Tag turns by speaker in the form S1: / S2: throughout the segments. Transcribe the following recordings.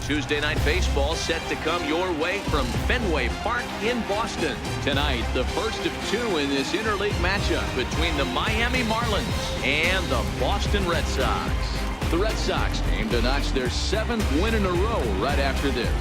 S1: Tuesday Night Baseball set to come your way from Fenway Park in Boston. Tonight, the first of two in this interleague matchup between the Miami Marlins and the Boston Red Sox. The Red Sox aim to notch their 7th win in a row right after this.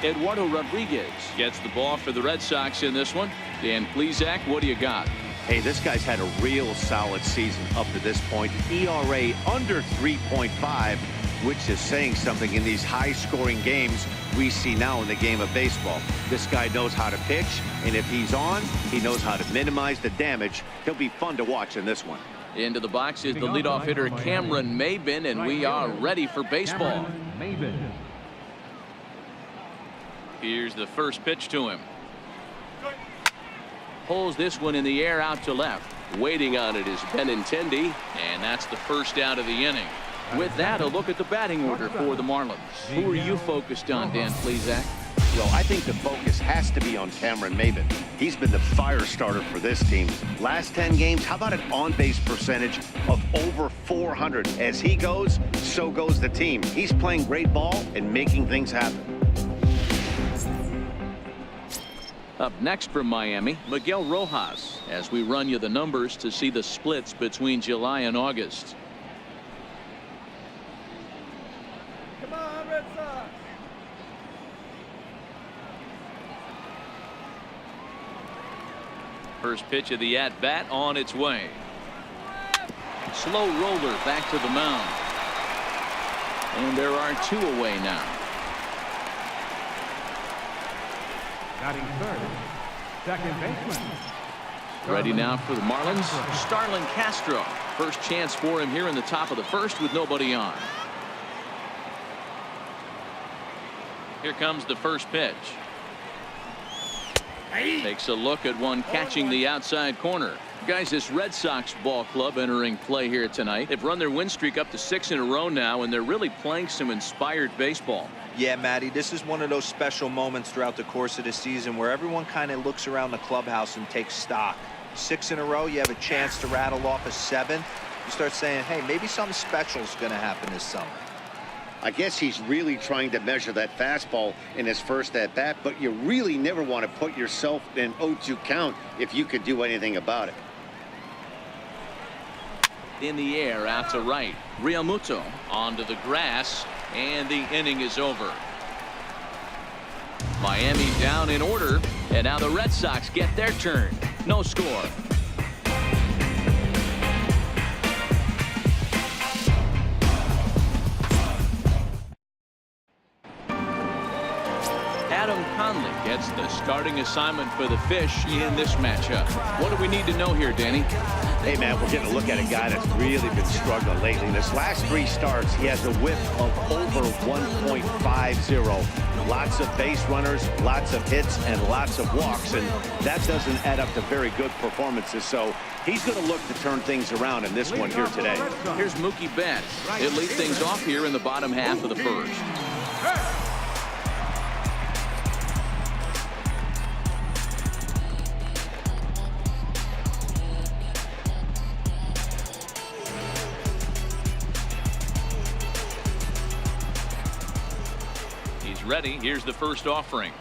S1: Eduardo Rodriguez gets the ball for the Red Sox in this one. Dan Plesac, what do you got?
S2: Hey, this guy's had a real solid season up to this point. ERA under 3.5, which is saying something in these high-scoring games we see now in the game of baseball. This guy knows how to pitch, and if he's on, he knows how to minimize the damage. He'll be fun to watch in this one.
S1: Into the box is the leadoff hitter Cameron Maybin, and we are ready for baseball. Here's the first pitch to him. Pulls this one in the air out to left. Waiting on it is Benintendi, and that's the first out of the inning. With that, a look at the batting order for the Marlins. Who are you focused on, Dan Plesac?
S2: Well, I think the focus has to be on Cameron Maybin. He's been the fire starter for this team. Last 10 games, how about an on-base percentage of over 400? As he goes, so goes the team. He's playing great ball and making things happen.
S1: Up next from Miami, Miguel Rojas, as we run you the numbers to see the splits between July and August.
S3: Come on, Red Sox.
S1: First pitch of the at-bat on its way. Slow roller back to the mound. And there are 2 away now.
S3: Batting third, second baseman.
S1: Ready now for the Marlins, Starlin Castro. First chance for him here in the top of the first with nobody on. Here comes the first pitch. Takes a look at one catching the outside corner. Guys, this Red Sox ball club entering play here tonight. They've run their win streak up to 6 in a row now, and they're really playing some inspired baseball.
S4: Yeah, Matty, this is one of those special moments throughout the course of the season where everyone kind of looks around the clubhouse and takes stock. 6 in a row, you have a chance to rattle off a 7th. You start saying, hey, maybe something special is going to happen this summer.
S2: I guess he's really trying to measure that fastball in his first at-bat, but you really never want to put yourself in an 0-2 count if you could do anything about it.
S1: In the air out to right. Realmuto onto the grass, and the inning is over. Miami down in order, and now the Red Sox get their turn. No score. Adam Conley gets the starting assignment for the Fish in this matchup. What do we need to know here, Danny?
S2: Hey, man, we're getting a look at a guy that's really been struggling lately. In his last 3 starts, he has a whip of over 1.50. Lots of base runners, lots of hits, and lots of walks, and that doesn't add up to very good performances. So he's going to look to turn things around in this one here today.
S1: Here's Mookie Betts. He'll lead things off here in the bottom half of the first. Ready. Here's the first offering.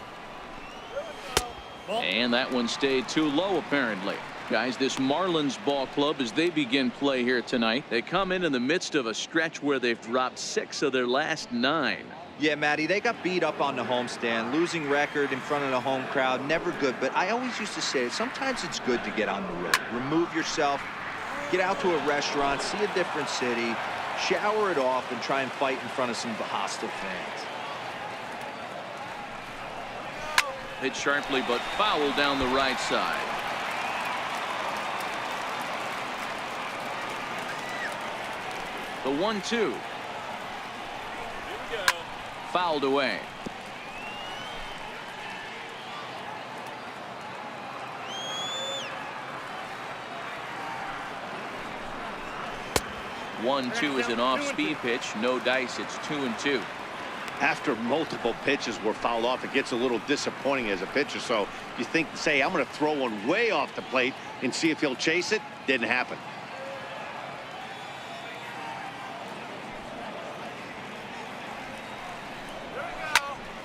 S1: And that one stayed too low, apparently. Guys, this Marlins ball club, as they begin play here tonight, they come in the midst of a stretch where they've dropped 6 of their last 9.
S4: Yeah, Matty, they got beat up on the homestand. Losing record in front of the home crowd, never good. But I always used to say, sometimes it's good to get on the road. Remove yourself, get out to a restaurant, see a different city, shower it off, and try and fight in front of some hostile fans.
S1: Hit sharply, but foul down the right side. The 1-2. Fouled away. One-two is an off-speed pitch. No dice. It's 2-2.
S2: After multiple pitches were fouled off, it gets a little disappointing as a pitcher. So you think, say, I'm going to throw one way off the plate and see if he'll chase it. Didn't happen.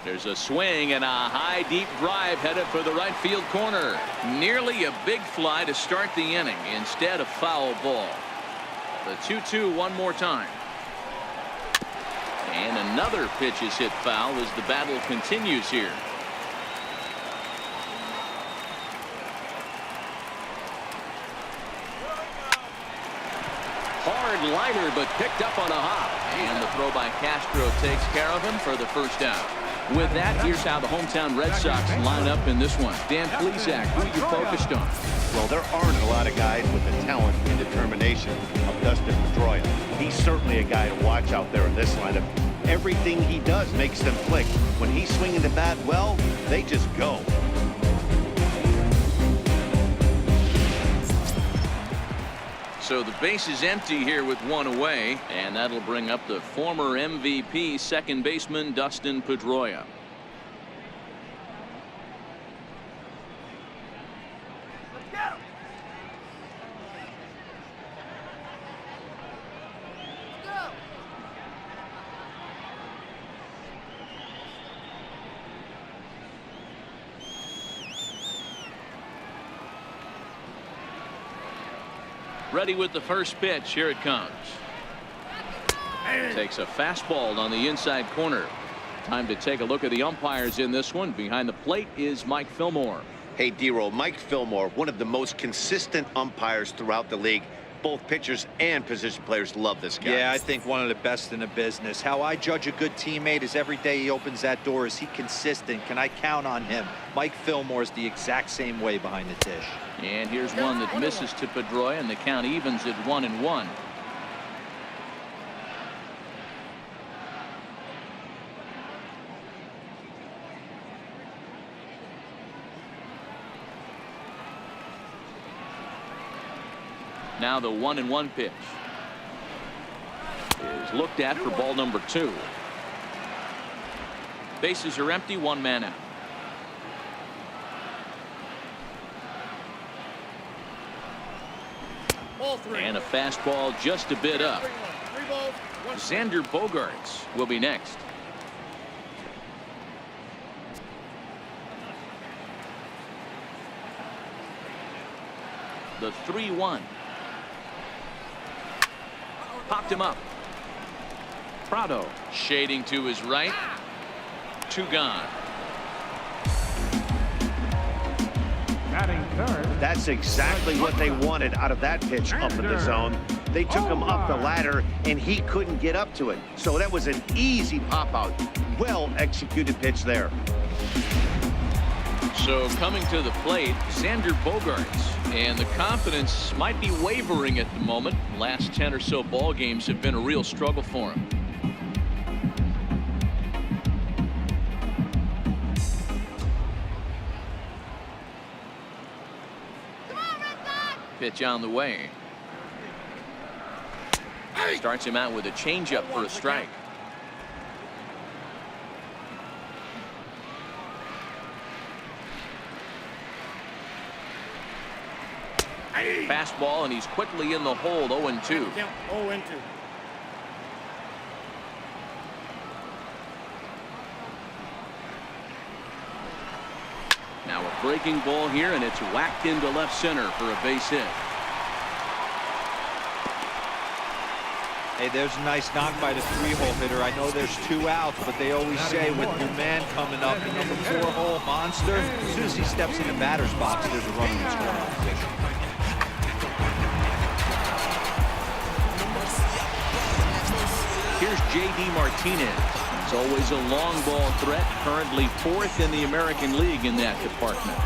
S1: There's a swing and a high deep drive headed for the right field corner. Nearly a big fly to start the inning instead of foul ball. The 2-2 one more time. And another pitch is hit foul as the battle continues here. Hard liner, but picked up on a hop. And the throw by Castro takes care of him for the first down. With that, here's how the hometown Red Sox line up in this one. Dan Plesac, who are you focused on?
S2: Well, there aren't a lot of guys with the talent and determination of Dustin Pedroia. He's certainly a guy to watch out there in this lineup. Everything he does makes them click. When he's swinging the bat well, they just go.
S1: So the base is empty here with one away, and that'll bring up the former MVP second baseman Dustin Pedroia. Ready with the first pitch. Here it comes. Takes a fastball on the inside corner. Time to take a look at the umpires in this one. Behind the plate is Mike Fillmore.
S2: Hey, D-Roll, Mike Fillmore, one of the most consistent umpires throughout the league. Both pitchers and position players love this guy.
S4: Yeah, I think one of the best in the business. How I judge a good teammate is every day he opens that door. Is he consistent? Can I count on him? Mike Fillmore is the exact same way behind the dish.
S1: And here's one that misses to Pedroia, and the count evens at 1-1. Now the 1-1 pitch is looked at for ball number 2. Bases are empty, one man out. And a fastball just a bit up. Xander Bogaerts will be next. The 3-1. Popped him up. Prado shading to his right. 2 gone.
S3: Batting third.
S2: That's exactly what they wanted out of that pitch up in the zone. They took him up the ladder, and he couldn't get up to it. So that was an easy pop-out. Well-executed pitch there.
S1: So coming to the plate, Xander Bogaerts. And the confidence might be wavering at the moment. Last 10 or so ball games have been a real struggle for him. Pitch on the way. Starts him out with a changeup for a strike. Fastball, and he's quickly in the hold. 0-2.
S3: 0-2.
S1: Now a breaking ball here, and it's whacked into left center for a base hit.
S4: Hey, there's a nice knock by the 3-hole hitter. I know there's 2 outs, but they always say with your man coming up, the number 4-hole monster, as soon as he steps in the batter's box, there's a run in the scoring position.
S1: Here's J.D. Martinez. He's always a long ball threat, currently 4th in the American League in that department.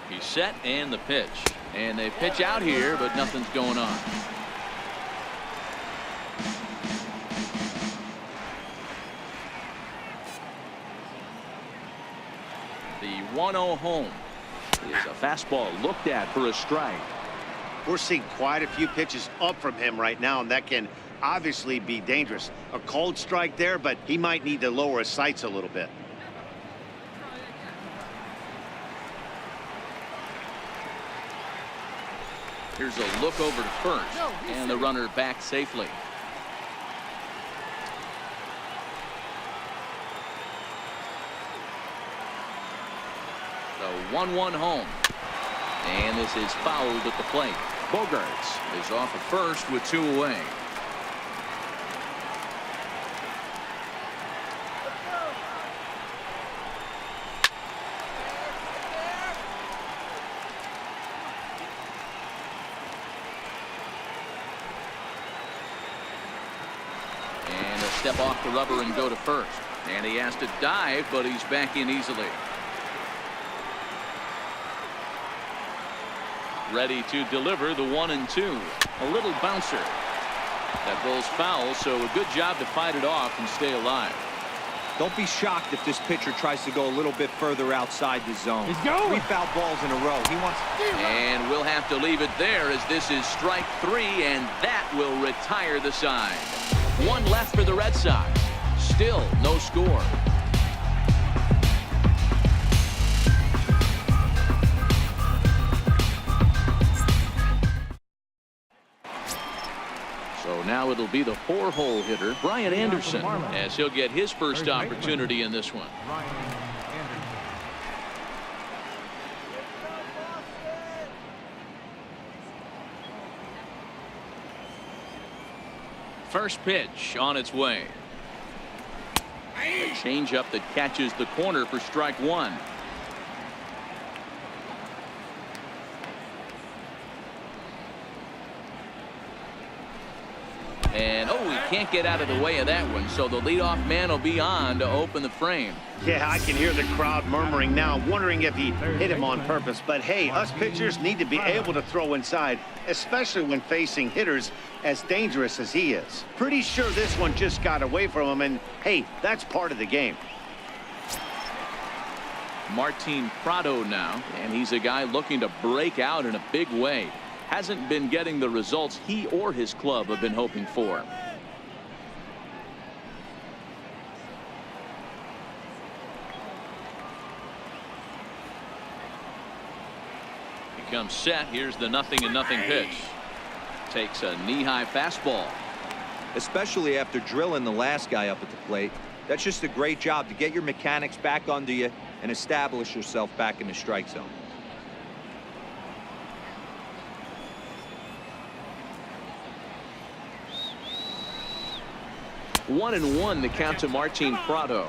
S1: He's set, and the pitch. And they pitch out here, but nothing's going on. 1-0 home. Is a fastball looked at for a strike.
S2: We're seeing quite a few pitches up from him right now, and that can obviously be dangerous. A cold strike there, but he might need to lower his sights a little bit.
S1: Here's a look over to first, and the runner back safely. The 1-1 home. And this is fouled at the plate. Bogarts is off at first with 2 away. And a step off the rubber and go to first. And he has to dive, but he's back in easily. Ready to deliver the 1-2. A little bouncer. That goes foul, so a good job to fight it off and stay alive.
S4: Don't be shocked if this pitcher tries to go a little bit further outside the zone.
S3: He's going.
S4: 3 foul balls in a row. He wants.
S1: And we'll have to leave it there as this is strike 3, and that will retire the side. 1 left for the Red Sox. Still no score. So now it'll be the 4-hole hitter, Brian Anderson, as he'll get his first opportunity in this one. First pitch on its way. A changeup that catches the corner for strike 1. And he can't get out of the way of that one, so the leadoff man will be on to open the frame.
S2: Yeah, I can hear the crowd murmuring now, wondering if he hit him on purpose. But hey, us pitchers need to be able to throw inside, especially when facing hitters as dangerous as he is. Pretty sure this one just got away from him, and hey, that's part of the game.
S1: Martin Prado now, and he's a guy looking to break out in a big way. Hasn't been getting the results he or his club have been hoping for. He comes set. Here's the 0-0 pitch. Takes a knee-high fastball.
S4: Especially after drilling the last guy up at the plate. That's just a great job to get your mechanics back under you and establish yourself back in the strike zone.
S1: One and one, the count to Martin Prado.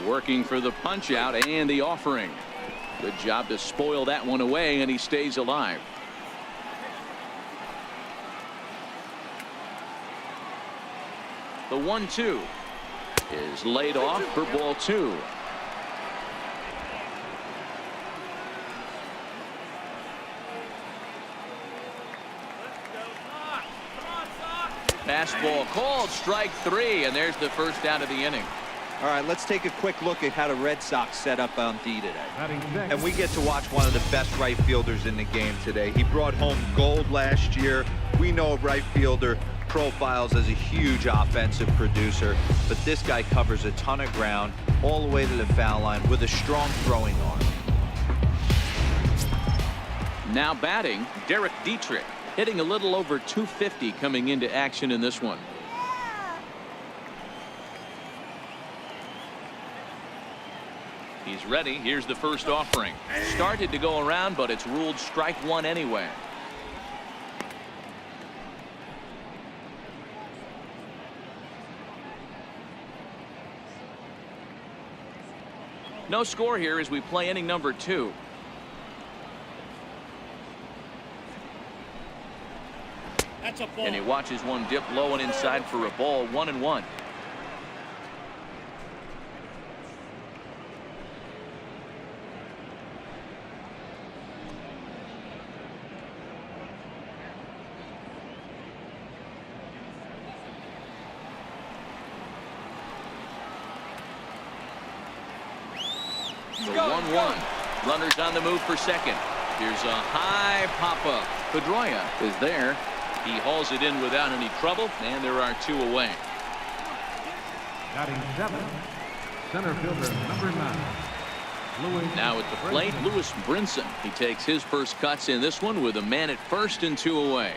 S1: Working for the punch out and the offering. Good job to spoil that one away, and he stays alive. The 1-2 is laid off for ball 2. Fastball called, strike 3, and there's the first out of the inning.
S4: All right, let's take a quick look at how the Red Sox set up on D today. And we get to watch one of the best right fielders in the game today. He brought home gold last year. We know a right fielder profiles as a huge offensive producer, but this guy covers a ton of ground all the way to the foul line with a strong throwing arm.
S1: Now batting, Derek Dietrich, hitting a little over 250 coming into action in this one. He's ready. Here's the first offering. Started to go around, but it's ruled strike 1 anyway. No score here as we play inning number 2.
S5: That's a ball.
S1: And he watches one dip low and inside for a ball. 1-1. The 1-1. Runners on the move for second. Here's a high pop-up. Pedroia is there. He hauls it in without any trouble, and there are 2 away.
S3: Batting 7, center fielder number 9.
S1: Now at the plate, Lewis Brinson. He takes his first cuts in this one with a man at first and 2 away.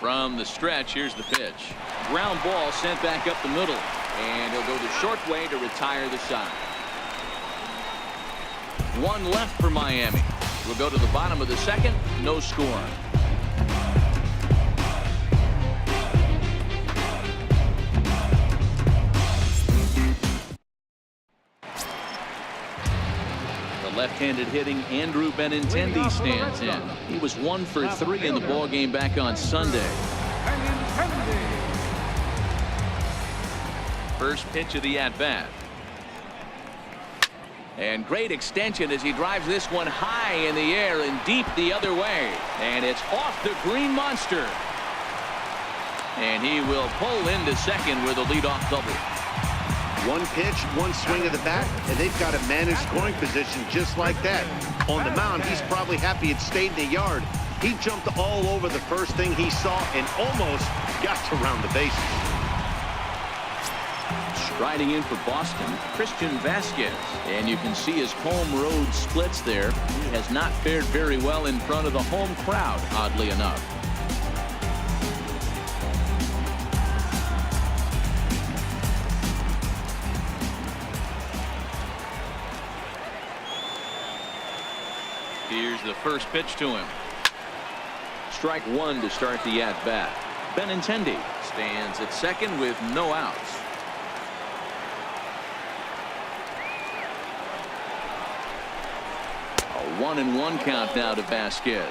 S1: From the stretch, here's the pitch. Ground ball sent back up the middle, and he'll go the short way to retire the side. 1 left for Miami. We'll go to the bottom of the second. No score. Left-handed hitting Andrew Benintendi stands in. He was 1 for 3 in the ball game back on Sunday. First pitch of the at-bat. And great extension as he drives this one high in the air and deep the other way. And it's off the green monster. And he will pull into second with a leadoff double.
S2: 1 pitch, 1 swing of the bat, and they've got a man in scoring position just like that. On the mound, he's probably happy it stayed in the yard. He jumped all over the first thing he saw and almost got to round the bases.
S1: Striding in for Boston, Christian Vasquez. And you can see his home road splits there. He has not fared very well in front of the home crowd, oddly enough. Here's the first pitch to him. Strike 1 to start the at-bat. Benintendi stands at second with no outs. A 1-1 count now to Vasquez.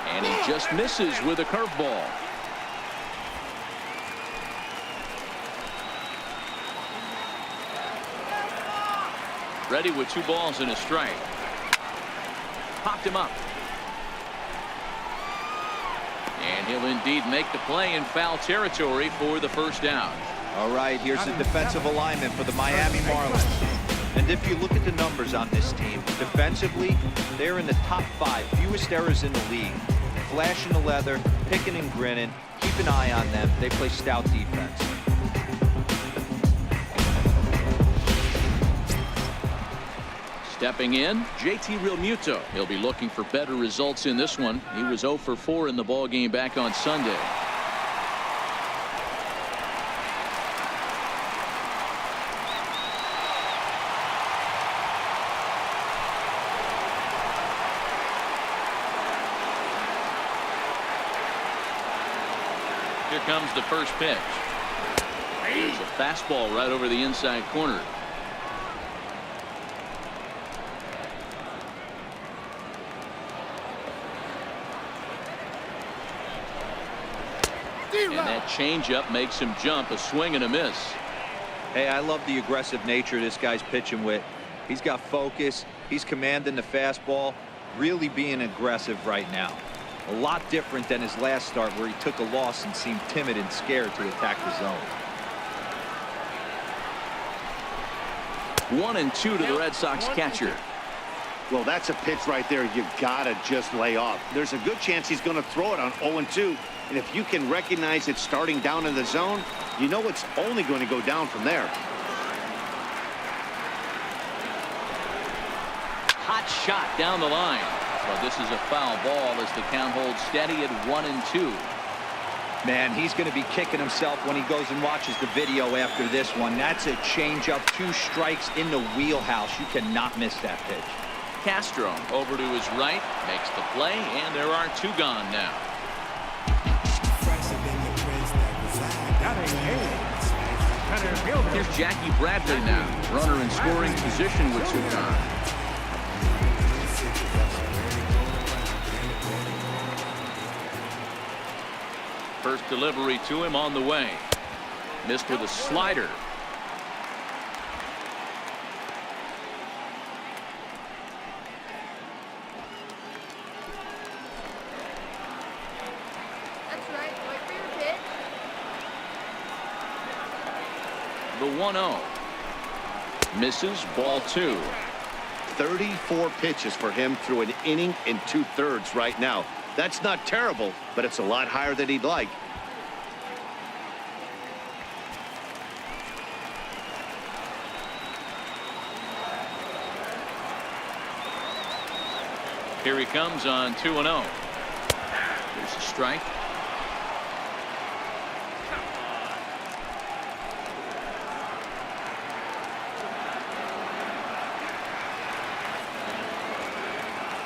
S1: And he just misses with a curveball. Ready with 2 balls and a strike. Popped him up. And he'll indeed make the play in foul territory for the first down.
S4: All right, here's the defensive alignment for the Miami Marlins. And if you look at the numbers on this team, defensively, they're in the top 5, fewest errors in the league. Flashing the leather, picking and grinning. Keep an eye on them. They play stout defense.
S1: Stepping in, JT Realmuto. He'll be looking for better results in this one. He was 0 for 4 in the ball game back on Sunday. Here comes the first pitch. There's a fastball right over the inside corner. And that changeup makes him jump. A swing and a miss.
S4: Hey, I love the aggressive nature this guy's pitching with. He's got focus. He's commanding the fastball. Really being aggressive right now. A lot different than his last start where he took a loss and seemed timid and scared to attack the zone.
S1: 1-2 to the Red Sox catcher.
S2: Well, that's a pitch right there you gotta just lay off. There's a good chance he's going to throw it on 0-2. And if you can recognize it starting down in the zone, you know it's only going to go down from there.
S1: Hot shot down the line. But this is a foul ball as the count holds steady at 1-2.
S4: Man, he's going to be kicking himself when he goes and watches the video after this one. That's a changeup, 2 strikes in the wheelhouse. You cannot miss that pitch.
S1: Castro over to his right, makes the play, and there are 2 gone now. Here's Jackie Bradley now, runner in scoring position with 2 gone. First delivery to him on the way. Missed with a slider.
S5: That's right. Wait for your pitch.
S1: The 1-0. Misses, ball 2.
S2: 34 pitches for him through an inning and 2/3 right now. That's not terrible, but it's a lot higher than he'd like.
S1: Here he comes on 2-0. There's a strike.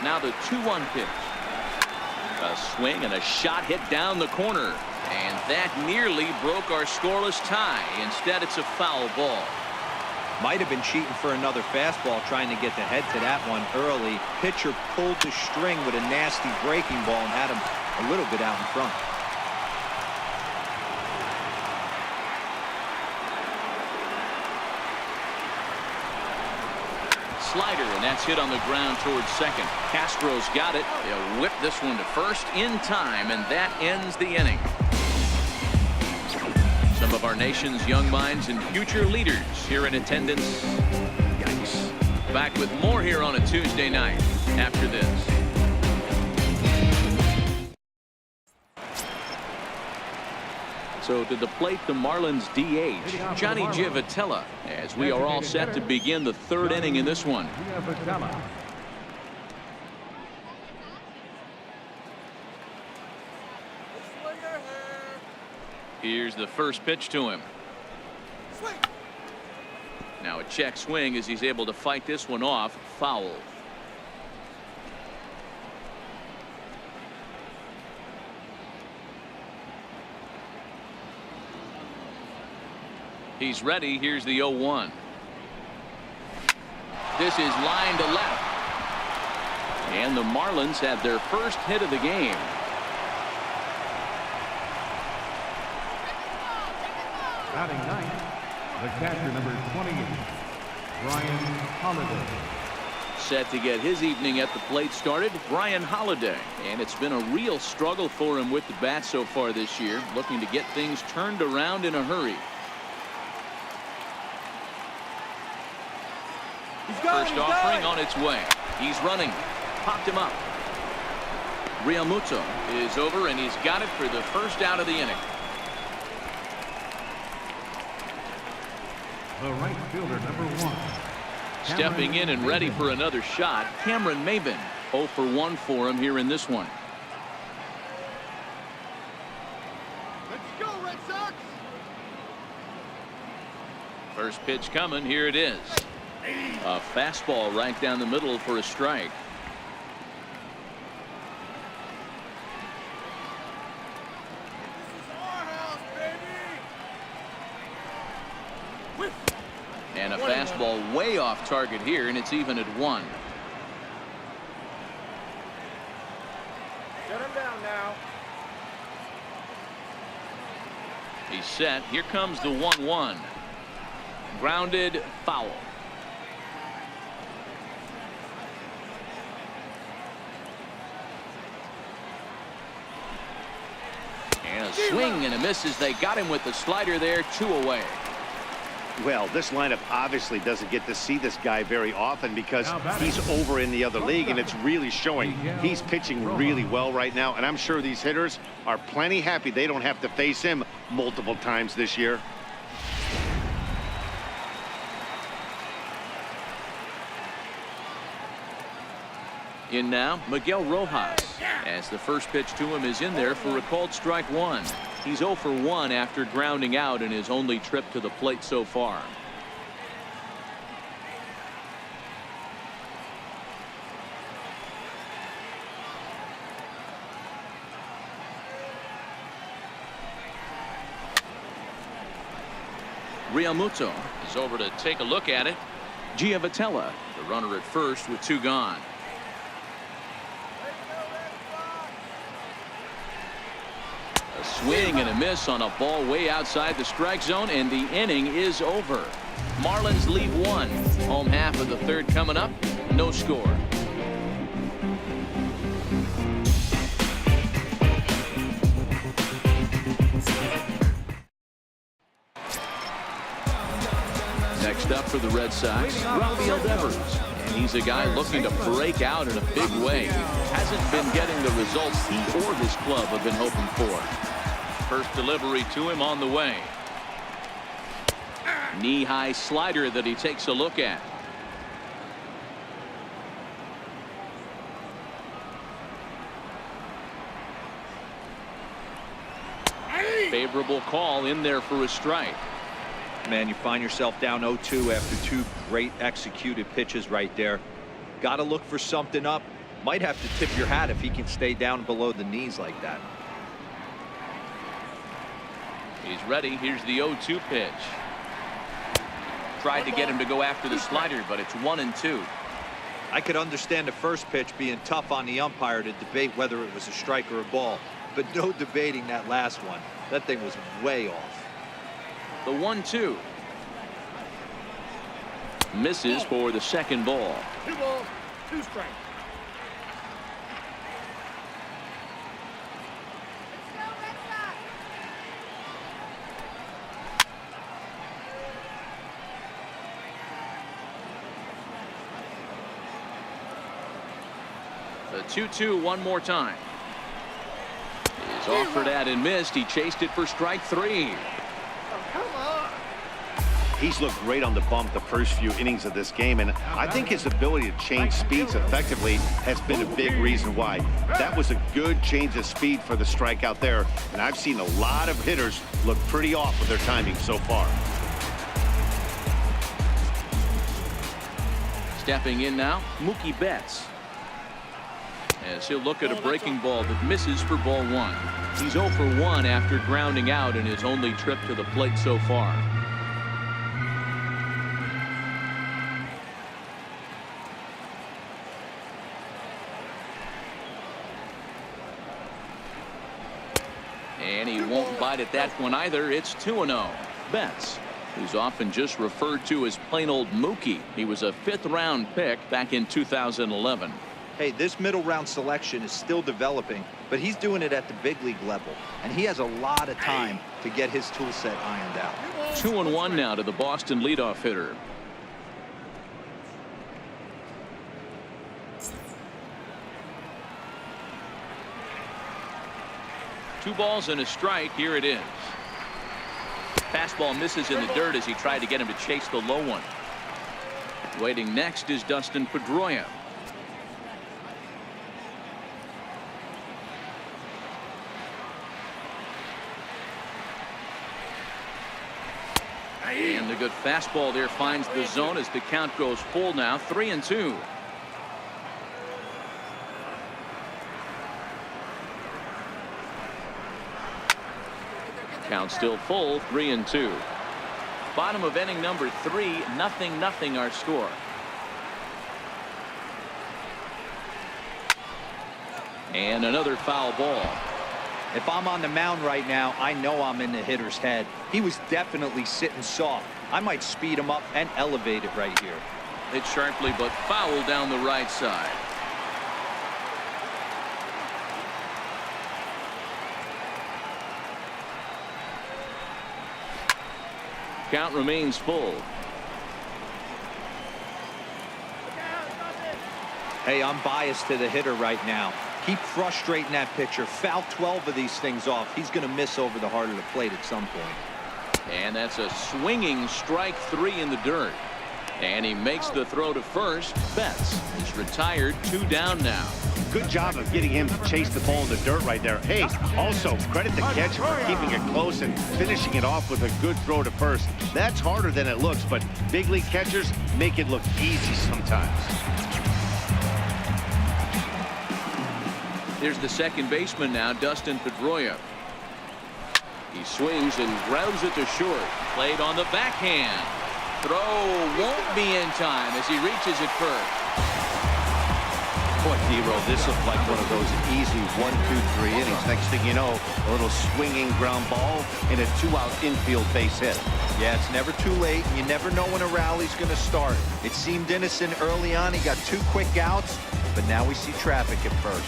S1: Now the 2-1 pitch. A swing and a shot hit down the corner. And that nearly broke our scoreless tie. Instead, it's a foul ball.
S4: Might have been cheating for another fastball, trying to get the head to that one early. Pitcher pulled the string with a nasty breaking ball and had him a little bit out in front.
S1: Slider, and that's hit on the ground towards second. Castro's got it. They'll whip this one to first in time, and that ends the inning. Some of our nation's young minds and future leaders here in attendance. Yikes. Back with more here on a Tuesday night after this. So to the plate, the Marlins DH, Johnny Giavotella, as we are all set to begin the third inning in this one. Here's the first pitch to him. Now a check swing as he's able to fight this one off. Foul. He's ready. Here's the 0-1. This is line to left. And the Marlins have their first hit of the game.
S3: Batting ninth, the catcher, number 28, Brian Holiday.
S1: Set to get his evening at the plate started, Brian Holiday. And it's been a real struggle for him with the bat so far this year, looking to get things turned around in a hurry. First offering on its way. He's running. Popped him up. Realmuto is over, and he's got it for the first out of the inning.
S3: The right fielder, number 1.
S1: Stepping in and ready for another shot, Cameron Maybin. 0 for 1 for him here in this one.
S5: Let's go, Red Sox!
S1: First pitch coming. Here it is. A fastball right down the middle for a strike. And a fastball way off target here, and it's even at 1.
S5: Shut him down now.
S1: He's set. Here comes the 1-1. Grounded, foul. And a swing and a miss as they got him with the slider there. 2 away.
S2: Well, this lineup obviously doesn't get to see this guy very often because he's over in the other league, and it's really showing. He's pitching really well right now, and I'm sure these hitters are plenty happy they don't have to face him multiple times this year.
S1: In now, Miguel Rojas, as the first pitch to him is in there for a called strike 1. He's 0 for 1 after grounding out in his only trip to the plate so far. Realmuto is over to take a look at it. Giavotella, the runner at first with 2 gone. A A swing and a miss on a ball way outside the strike zone, and the inning is over. Marlins lead one. Home half of the third coming up. No score. Next up for the Red Sox, Rafael Devers. And he's a guy looking to break out in a big way. Hasn't been getting the results he or his club have been hoping for. First delivery to him on the way. Knee-high slider that he takes a look at. Favorable call in there for a strike.
S4: Man, you find yourself down 0-2 after two great executed pitches right there. Got to look for something up. Might have to tip your hat if he can stay down below the knees like that.
S1: He's ready. Here's the 0-2 pitch. Tried to get him to go after the slider, but it's 1-2.
S4: I could understand the first pitch being tough on the umpire to debate whether it was a strike or a ball, but no debating that last one. That thing was way off.
S1: The 1-2 misses for the second ball.
S5: 2 balls, 2 strikes. Let's go, Red Sox.
S1: The 2-2 one more time. He's offered at and missed. He chased it for strike 3.
S2: He's looked great on the bump the first few innings of this game, and I think his ability to change speeds effectively has been a big reason why. That was a good change of speed for the strikeout there, and I've seen a lot of hitters look pretty off with their timing so far.
S1: Stepping in now, Mookie Betts. As he'll look at a breaking ball that misses for ball 1. He's 0 for 1 after grounding out in his only trip to the plate so far. And he won't bite at that one either. It's 2-0. Betts, who's often just referred to as plain old Mookie. He was a 5th-round pick back in 2011.
S4: Hey, this middle round selection is still developing, but he's doing it at the big league level, and he has a lot of time to get his tool set ironed out.
S1: 2-1 now to the Boston leadoff hitter. Two balls and a strike. Here it is. Fastball misses in the dirt as he tried to get him to chase the low one. Waiting next is Dustin Pedroia. And the good fastball there finds the zone as the count goes full now. 3-2. Count still full. 3-2. Bottom of inning number 3. 0-0 our score. And another foul ball.
S4: If I'm on the mound right now, I know I'm in the hitter's head. He was definitely sitting soft. I might speed him up and elevate it right here.
S1: Hit sharply, but foul down the right side. Count remains full.
S4: Hey, I'm biased to the hitter right now. Keep frustrating that pitcher. Foul 12 of these things off. He's going to miss over the heart of the plate at some point.
S1: And that's a swinging strike 3 in the dirt. And he makes the throw to first. Betts is retired. 2 down now.
S2: Good job of getting him to chase the ball in the dirt right there. Hey, also credit the catcher for keeping it close and finishing it off with a good throw to first. That's harder than it looks, but big league catchers make it look easy sometimes.
S1: Here's the second baseman now, Dustin Pedroia. He swings and grounds it to short. Played on the backhand. Throw won't be in time as he reaches it first.
S2: Boy, D-Roll, this looked like one of those easy 1, 2, 3 innings. Next thing you know, a little swinging ground ball and a 2-out infield base hit.
S4: Yeah, it's never too late. You never know when a rally's going to start. It seemed innocent early on. He got 2 quick outs, but now we see traffic at first.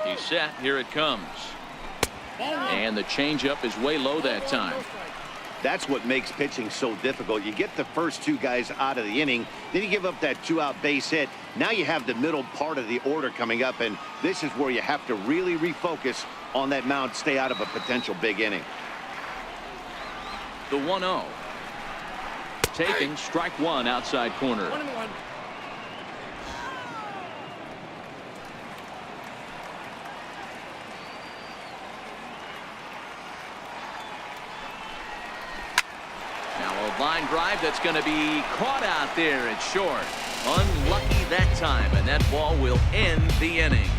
S1: He's set. Here it comes. And the changeup is way low that time.
S2: That's what makes pitching so difficult. You get the first 2 guys out of the inning, then you give up that 2-out base hit. Now you have the middle part of the order coming up, and this is where you have to really refocus on that mound, stay out of a potential big inning.
S1: The 1-0. Taking strike 1 outside corner.
S5: 1-1.
S1: Line drive that's going to be caught out there. It's short. Unlucky that time, and that ball will end the inning.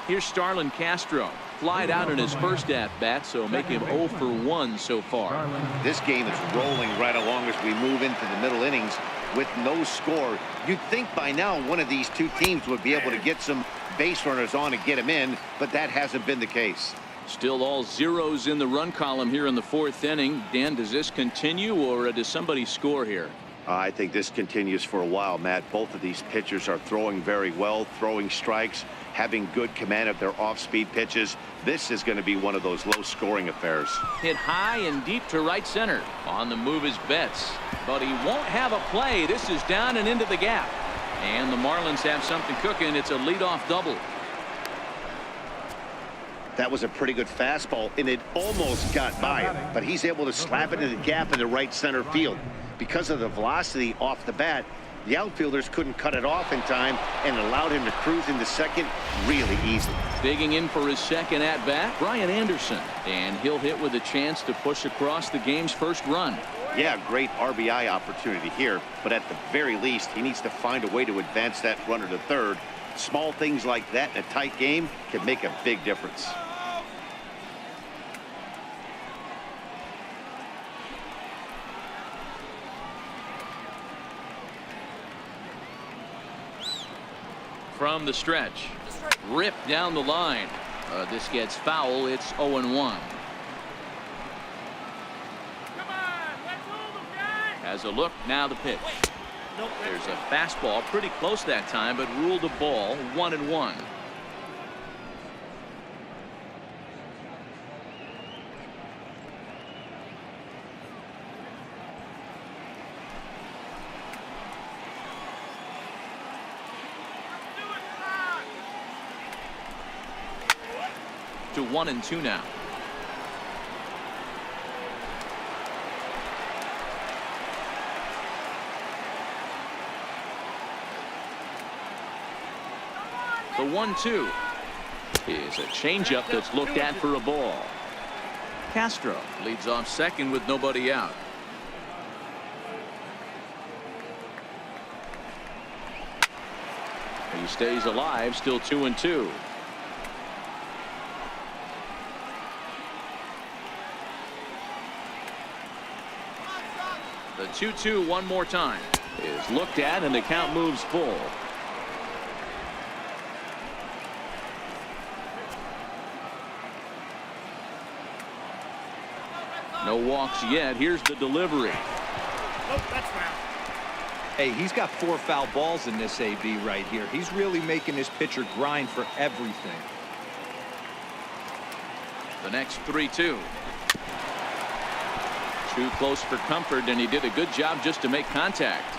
S1: Here's Starlin Castro. Flied out in his first at-bat, so make him 0 for 1 so far.
S2: This game is rolling right along as we move into the middle innings with no score. You'd think by now one of these 2 teams would be able to get some base runners on and get them in, but that hasn't been the case.
S1: Still all zeros in the run column here in the 4th inning. Dan, does this continue, or does somebody score here?
S2: I think this continues for a while, Matt. Both of these pitchers are throwing very well, throwing strikes, having good command of their off-speed pitches. This is going to be one of those low-scoring affairs.
S1: Hit high and deep to right center. On the move is Betts, but he won't have a play. This is down and into the gap. And the Marlins have something cooking. It's a leadoff double.
S2: That was a pretty good fastball, and it almost got by him, but he's able to slap it in the gap in the right center field. Because of the velocity off the bat, the outfielders couldn't cut it off in time and allowed him to cruise into second really easily.
S1: Digging in for his second at-bat, Brian Anderson, and he'll hit with a chance to push across the game's first run.
S2: Yeah, great RBI opportunity here, but at the very least, he needs to find a way to advance that runner to third. Small things like that in a tight game can make a big difference.
S1: From the stretch, ripped down the line. This gets foul. It's 0-1. Has a look, now the pitch. There's a fastball pretty close that time, but ruled a ball. 1-1. To 1-2 now. The 1-2 is a changeup that's looked at for a ball. Castro leads off second with nobody out. He stays alive, still 2-2. The 2-2 one more time is looked at, and the count moves full. No walks yet. Here's the delivery.
S5: Nope, that's foul.
S4: Hey, he's got 4 foul balls in this AB right here. He's really making his pitcher grind for everything.
S1: The next 3-2. Too close for comfort, and he did a good job just to make contact.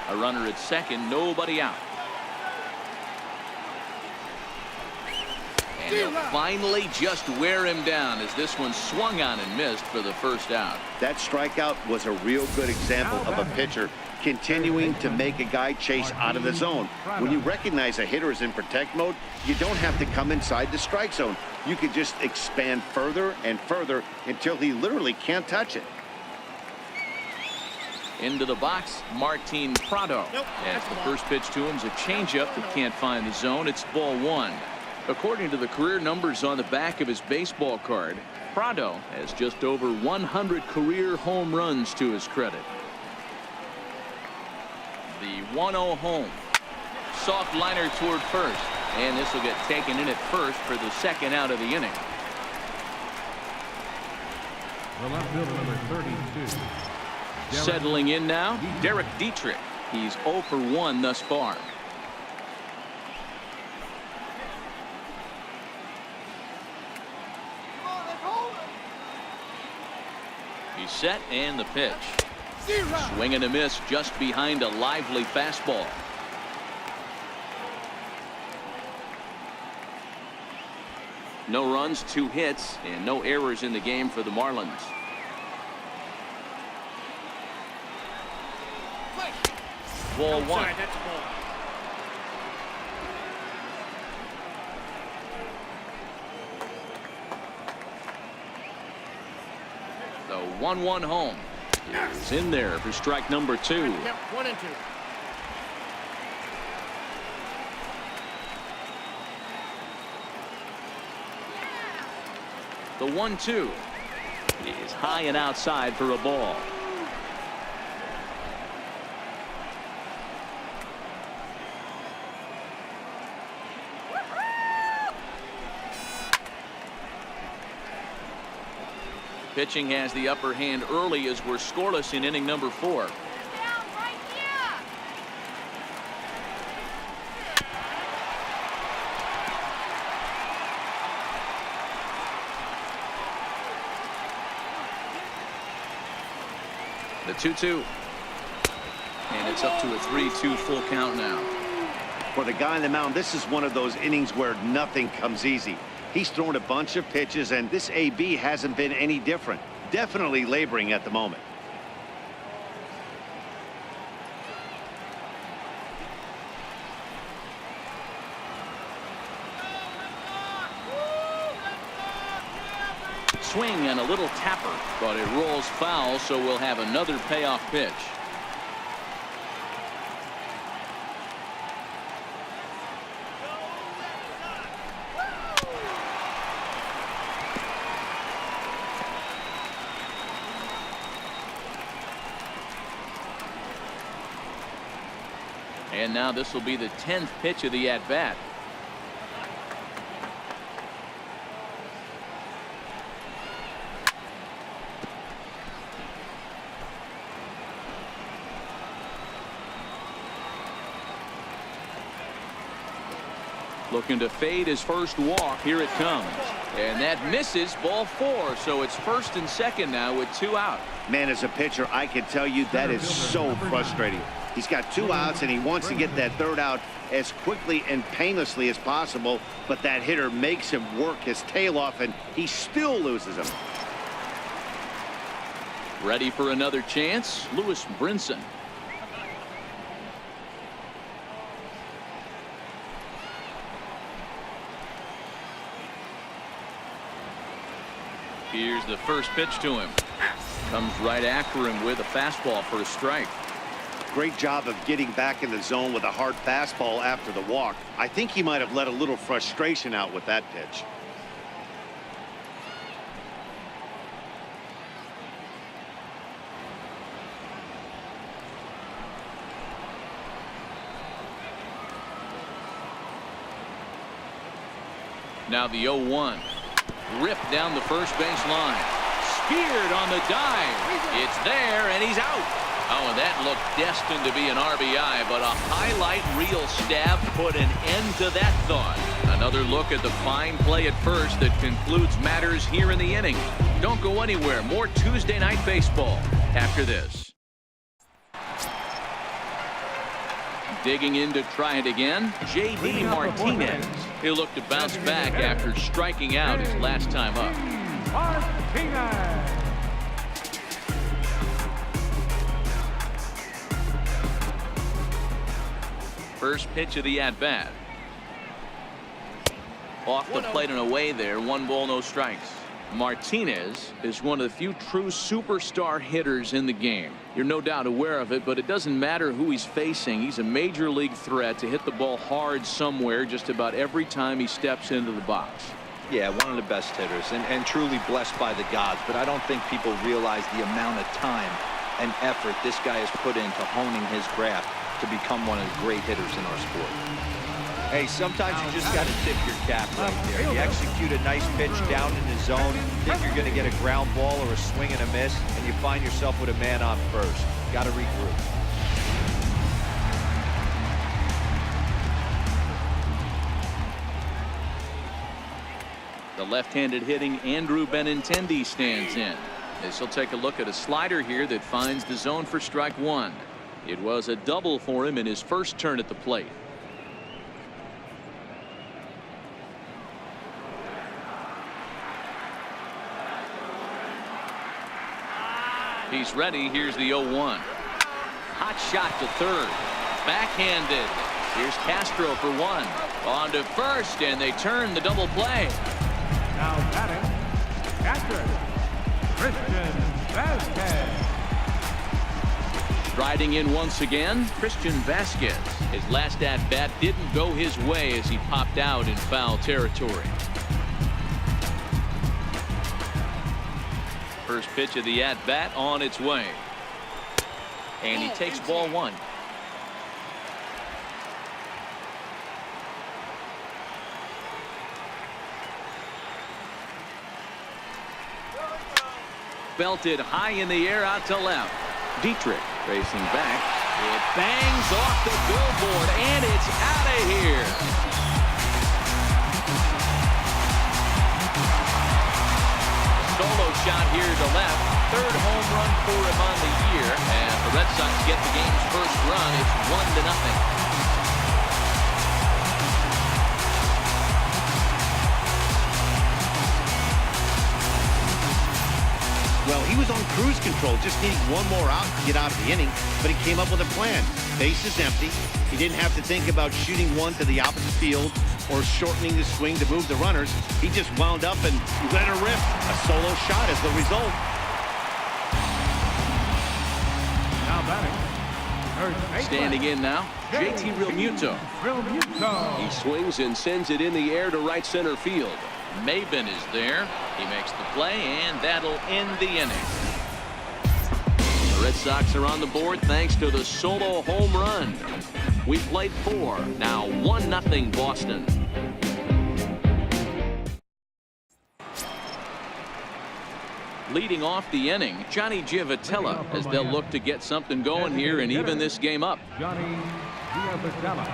S1: A runner at second, nobody out. And he'll finally just wear him down as this one swung on and missed for the first out.
S2: That strikeout was a real good example of a pitcher continuing to make a guy chase out of the zone. When you recognize a hitter is in protect mode, you don't have to come inside the strike zone. You can just expand further and further until he literally can't touch it.
S1: Into the box, Martin Prado.
S5: Nope,
S1: As
S5: that's
S1: the
S5: the ball.
S1: first pitch to him is a changeup that can't find the zone. It's ball one. According to the career numbers on the back of his baseball card, Prado has just over 100 career home runs to his credit. The 1-0 home. Soft liner toward first. And this will get taken in at first for the second out of the inning.
S3: The left fielder, number 32.
S1: Settling in now, Derek Dietrich. He's 0 for 1 thus far. He's set and the pitch. Swing and a miss just behind a lively fastball. No runs, 2 hits, and no errors in the game for the Marlins. Ball one.
S5: Outside, that's a ball.
S1: The 1-1 home is in there for strike number 2.
S5: Yep, 1 and 2.
S1: The 1-2 is high and outside for a ball. Pitching has the upper hand early as we're scoreless in inning number 4. The 2-2. And it's up to a 3-2 full count now.
S2: For the guy on the mound, this is one of those innings where nothing comes easy. He's thrown a bunch of pitches, and this AB hasn't been any different. Definitely laboring at the moment.
S1: Swing and a little tapper, but it rolls foul, so we'll have another payoff pitch. And now this will be the 10th pitch of the at-bat. Looking to fade his first walk. Here it comes. And that misses, ball 4. So it's first and second now with 2 out.
S2: Man, as a pitcher, I can tell you that is so frustrating. He's got 2 outs, and he wants to get that 3rd out as quickly and painlessly as possible, but that hitter makes him work his tail off, and he still loses him.
S1: Ready for another chance, Lewis Brinson. Here's the first pitch to him. Comes right after him with a fastball for a strike.
S2: Great job of getting back in the zone with a hard fastball after the walk. I think he might have let a little frustration out with that pitch.
S1: Now the 0-1. Ripped down the first base line. Speared on the dive. It's there, and he's out. Oh, and that looked destined to be an RBI, but a highlight reel stab put an end to that thought. Another look at the fine play at first that concludes matters here in the inning. Don't go anywhere. More Tuesday Night Baseball after this. Digging in to try it again, J.D. Martinez. He'll look to bounce back after striking out his last time up.
S3: Martinez.
S1: First pitch of the at-bat. Off the plate and away there. 1 ball, no strikes. Martinez is one of the few true superstar hitters in the game. You're no doubt aware of it, but it doesn't matter who he's facing. He's a major league threat to hit the ball hard somewhere just about every time he steps into the box.
S4: Yeah, one of the best hitters and truly blessed by the gods, but I don't think people realize the amount of time and effort this guy has put into honing his craft to become one of the great hitters in our sport. Hey, sometimes you just got to tip your cap right there. You execute a nice pitch down in the zone, think you're going to get a ground ball or a swing and a miss, and you find yourself with a man on first. Got to regroup.
S1: The left-handed hitting Andrew Benintendi stands in. This will take a look at a slider here that finds the zone for strike one. It was a double for him in his first turn at the plate. He's ready. Here's the 0-1. Hot shot to third. Backhanded. Here's Castro for one. On to first, and they turn the double play.
S3: Now batting, catcher, Christian Vasquez.
S1: Riding in once again, Christian Vasquez. His last at-bat didn't go his way as he popped out in foul territory. First pitch of the at-bat on its way. And he takes ball one. Belted high in the air out to left. Dietrich racing back. It bangs off the billboard, and it's out of here. Solo shot here to left. Third home run for him on the year. And the Red Sox get the game's first run. It's 1-0.
S2: Well, he was on cruise control, just needing one more out to get out of the inning, but he came up with a plan. Base is empty. He didn't have to think about shooting one to the opposite field or shortening the swing to move the runners. He just wound up and let her rip. A solo shot is the result.
S3: Now batting,
S1: standing in now, JT Realmuto. He swings and sends it in the air to right center field. Maben is there. He makes the play, and that'll end the inning. The Red Sox are on the board thanks to the solo home run. We played 4. Now 1-0 Boston. Leading off the inning, Johnny Giavotella, as they'll look to get something going here and even this game up.
S3: Johnny Giavotella.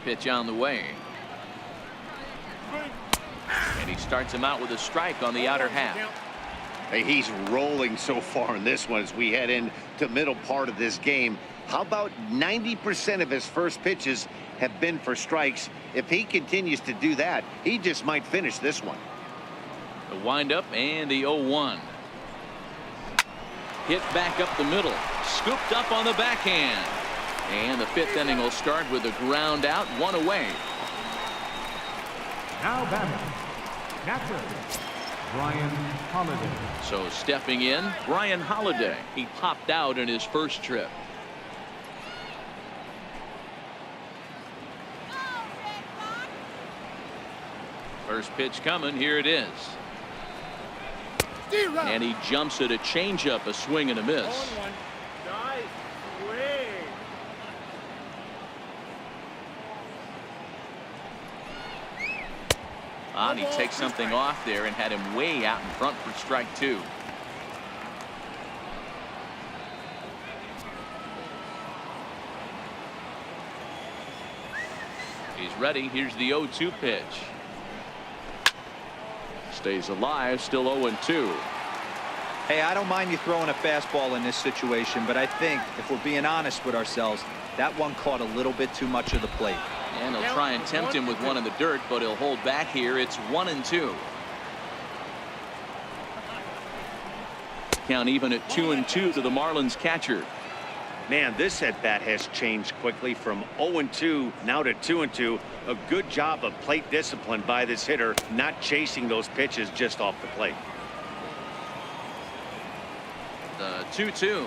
S1: Pitch on the way. And he starts him out with a strike on the outer half.
S2: Hey, he's rolling so far in this one as we head into middle part of this game. How about 90% of his first pitches have been for strikes? If he continues to do that, he just might finish this one.
S1: The windup and the 0-1. Hit back up the middle. Scooped up on the backhand. And the 5th inning will start with a ground out, 1 away.
S3: Now batting, catcher, Brian Holiday.
S1: So stepping in, Brian Holiday. He popped out in his first trip. First pitch coming. Here it is. And he jumps at a changeup, a swing and a miss. And he takes something off there and had him way out in front for strike 2. He's ready. Here's the 0-2 pitch. Stays alive, still 0-2.
S4: Hey, I don't mind you throwing a fastball in this situation, but I think if we're being honest with ourselves, that one caught a little bit too much of the plate.
S1: And he'll try and tempt him with one in the dirt, but he'll hold back here. It's 1-2. Count even at 2-2 to the Marlins catcher.
S2: Man, this at-bat has changed quickly from 0-2 now to 2-2. A good job of plate discipline by this hitter, not chasing those pitches just off the plate.
S1: The 2-2.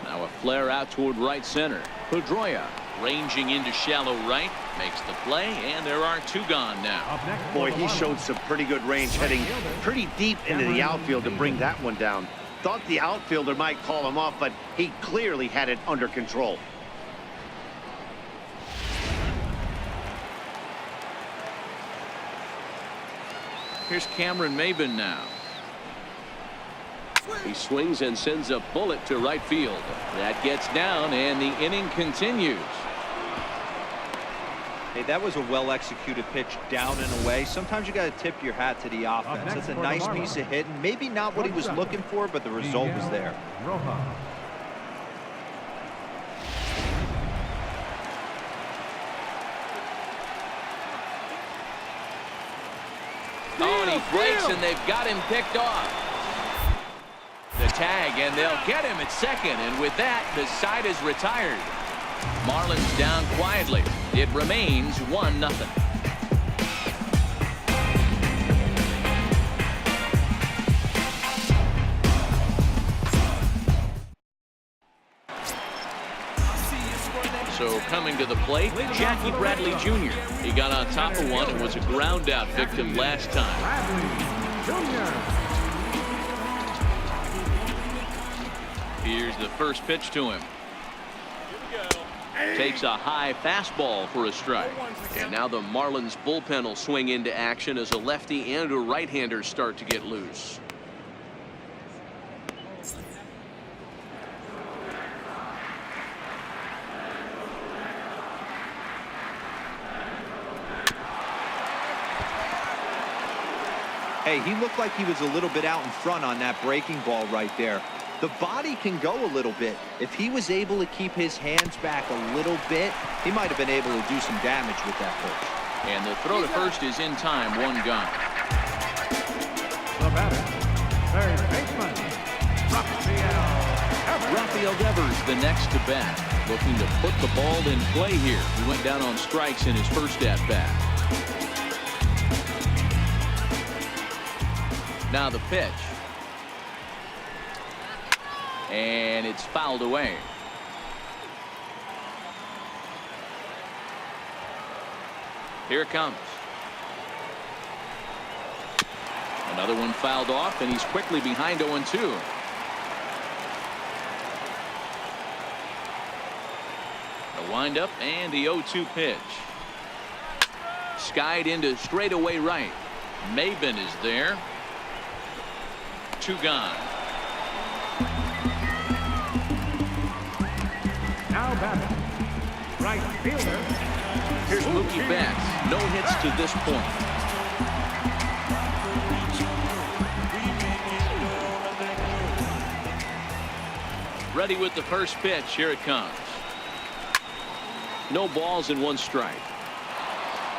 S1: Now a flare out toward right center. Pedroia ranging into shallow right, makes the play, and there are 2 gone now.
S2: Boy, he showed some pretty good range, heading pretty deep into the outfield to bring that one down. Thought the outfielder might call him off, but he clearly had it under control.
S1: Here's Cameron Maben now. He swings and sends a bullet to right field. That gets down, and the inning continues.
S4: Hey, that was a well-executed pitch down and away. Sometimes you got to tip your hat to the offense. That's a nice piece of hitting. Maybe not what he was looking for, but the result was there.
S1: Oh, and he breaks, and they've got him picked off. The tag, and they'll get him at second, and with that, the side is retired. Marlins down quietly. It remains 1-0. So coming to the plate, Jackie Bradley Jr. He got on top of one and was a ground out victim last time. Here's the first pitch to him. Takes a high fastball for a strike. And now the Marlins bullpen will swing into action as a lefty and a right-hander start to get loose.
S4: Hey, he looked like he was a little bit out in front on that breaking ball right there. The body can go a little bit. If he was able to keep his hands back a little bit, he might have been able to do some damage with that pitch.
S1: And the throw to first is in time, 1 gone.
S3: The batter, third baseman,
S1: Rafael Devers the next to bat, looking to put the ball in play here. He went down on strikes in his first at bat. Now the pitch. And it's fouled away. Here it comes. Another one fouled off, and he's quickly behind 0-2. The windup and the 0-2 pitch. Skied into straightaway right. Maben is there. 2 gone.
S3: Now batting, right fielder.
S1: Here's Mookie Betts. No hits to this point. Ready with the first pitch. Here it comes. No balls and 1 strike.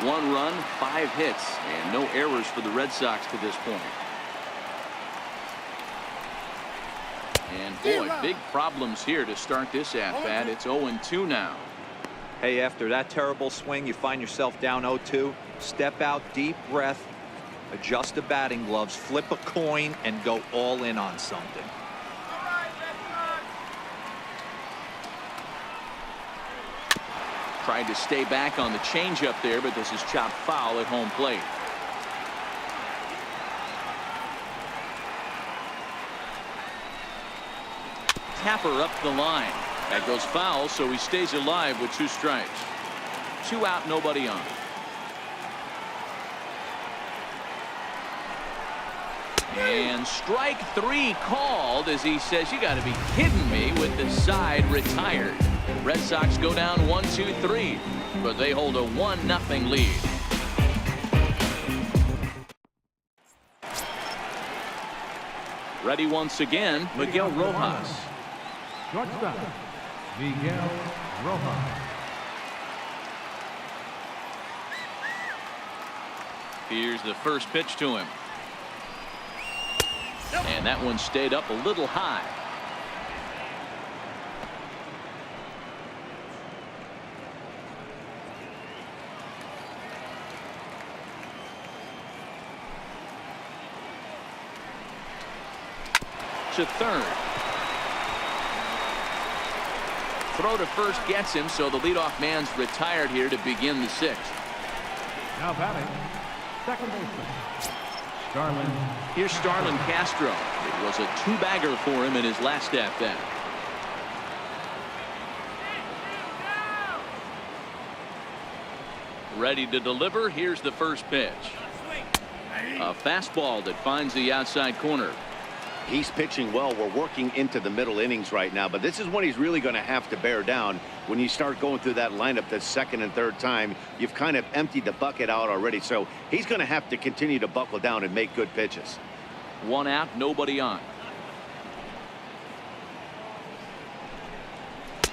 S1: 1 run, 5 hits, and no errors for the Red Sox to this point. And boy, big problems here to start this at-bat. It's 0-2 now.
S4: Hey, after that terrible swing, you find yourself down 0-2. Step out, deep breath, adjust the batting gloves, flip a coin, and go all in on something.
S1: Tried to stay back on the changeup there, but this is chopped foul at home plate. Tapper up the line. That goes foul, so he stays alive with 2 strikes. 2 out, nobody on. And strike 3 called as he says, you got to be kidding me, with the side retired. Red Sox go down 1-2-3, but they hold a 1-0 lead. Ready once again, Miguel Rojas.
S3: Shortstop, Miguel Rojas.
S1: Here's the first pitch to him. And that one stayed up a little high. to third. Throw to first gets him, so the leadoff man's retired here to begin the sixth.
S3: Now batting, second baseman, Starlin.
S1: Here's Starlin Castro. It was a two-bagger for him in his last at-bat. Ready to deliver. Here's the first pitch. A fastball that finds the outside corner.
S2: He's pitching well. We're working into the middle innings right now, but this is when he's really going to have to bear down. When you start going through that lineup the second and third time, you've kind of emptied the bucket out already, so he's going to have to continue to buckle down and make good pitches.
S1: One out, nobody on.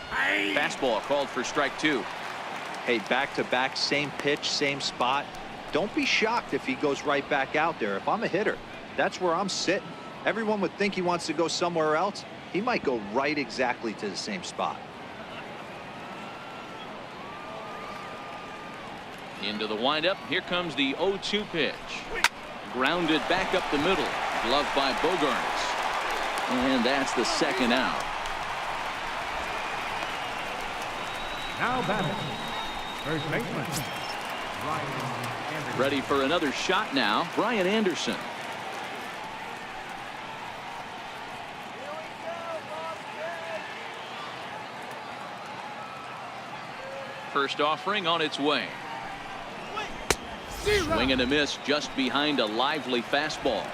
S1: Fastball called for strike two.
S4: Hey, back-to-back, same pitch, same spot. Don't be shocked if he goes right back out there. If I'm a hitter, that's where I'm sitting. Everyone would think he wants to go somewhere else. He might go right exactly to the same spot.
S1: Into the windup. Here comes the 0-2 pitch. Grounded back up the middle. Gloved by Bogarts. And that's the second out.
S3: Now batting, first baseman, Brian Anderson.
S1: Ready for another shot now. Brian Anderson. First offering on its way. Swing and a miss just behind a lively fastball.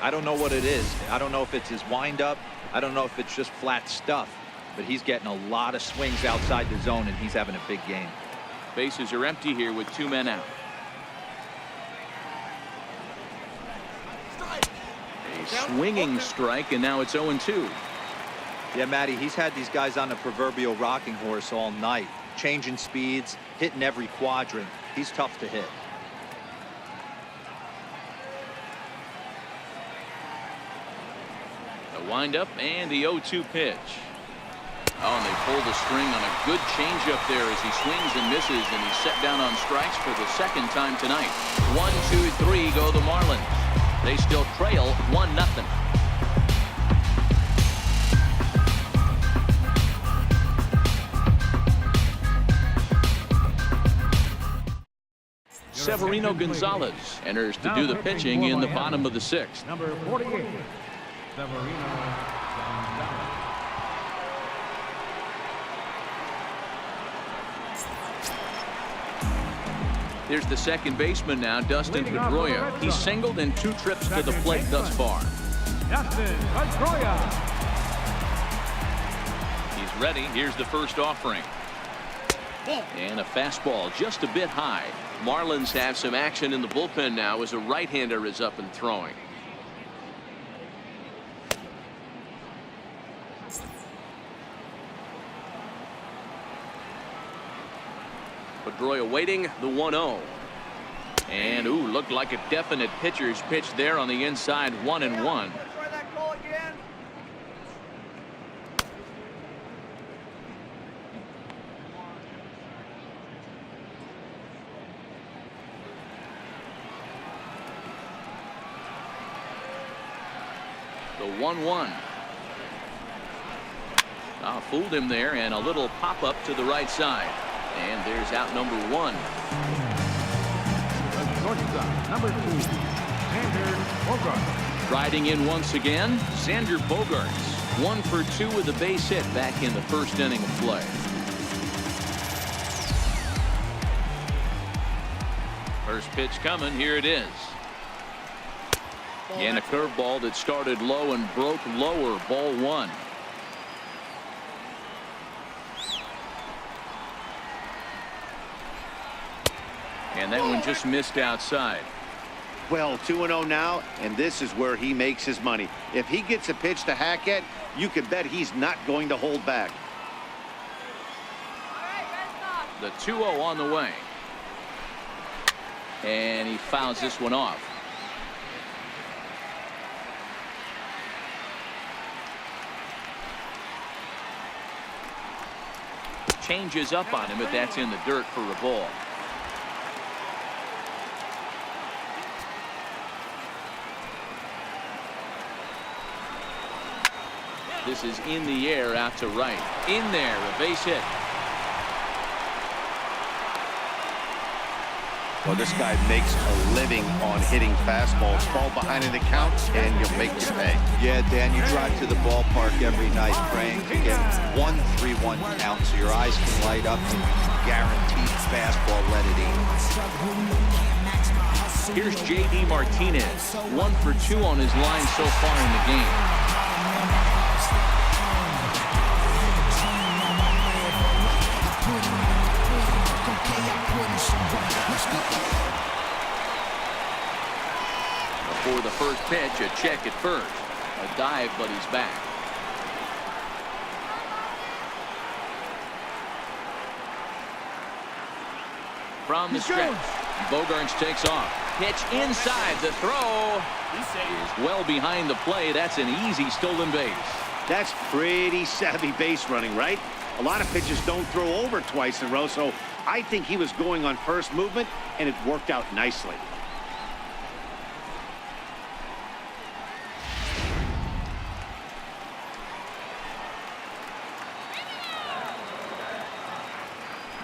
S4: I don't know what it is. I don't know if it's his windup. I don't know if it's just flat stuff. But he's getting a lot of swings outside the zone, and he's having a big game.
S1: Bases are empty here with two men out. A swinging strike, and now it's 0-2.
S4: Yeah, Matty, he's had these guys on the proverbial rocking horse all night. Changing speeds, hitting every quadrant. He's tough to hit.
S1: The windup and the 0-2 pitch. Oh, and they pull the string on a good changeup there as he swings and misses, and he's set down on strikes for the second time tonight. 1, 2, 3 go the Marlins. They still trail 1-0. Severino Gonzalez enters to do the pitching in the bottom of the sixth.
S3: Number 48, Severino Gonzalez.
S1: Here's the second baseman now, Dustin Pedroia. He's singled in 2 trips to the plate thus far.
S3: Dustin Pedroia.
S1: He's ready. Here's the first offering. And a fastball just a bit high. Marlins have some action in the bullpen now as a right-hander is up and throwing. Pedroia waiting the 1-0. And looked like a definite pitcher's pitch there on the inside. 1-1. The 1-1. Fooled him there, and a little pop-up to the right side. And there's out number 1.
S3: The shortstop, number 2, Xander Bogaerts.
S1: Riding in once again, Xander Bogaerts. 1 for 2 with a base hit back in the first inning of play. First pitch coming. Here it is. And a curveball that started low and broke lower. Ball 1. And that one just missed outside.
S2: Well, 2-0 now, and this is where he makes his money. If he gets a pitch to hack at, you can bet he's not going to hold back.
S1: The 2-0 on the way. And he fouls this one off. Changes up on him, but that's in the dirt for a ball. This is in the air out to right. In there, a base hit.
S2: Well, this guy makes a living on hitting fastballs. Fall behind in the count, and you'll make your pay.
S4: Yeah, Dan, you drive to the ballpark every night praying to get 1-3-1 count so your eyes can light up and guaranteed fastball let it in.
S1: Here's J.D. Martinez, 1 for 2 on his line so far in the game. For the first pitch, a check at first. A dive, but he's back. From the stretch, Bogarts takes off. Pitch inside. The throw is well behind the play. That's an easy stolen base.
S2: That's pretty savvy base running, right? A lot of pitchers don't throw over twice in a row, so I think he was going on first movement, and it worked out nicely.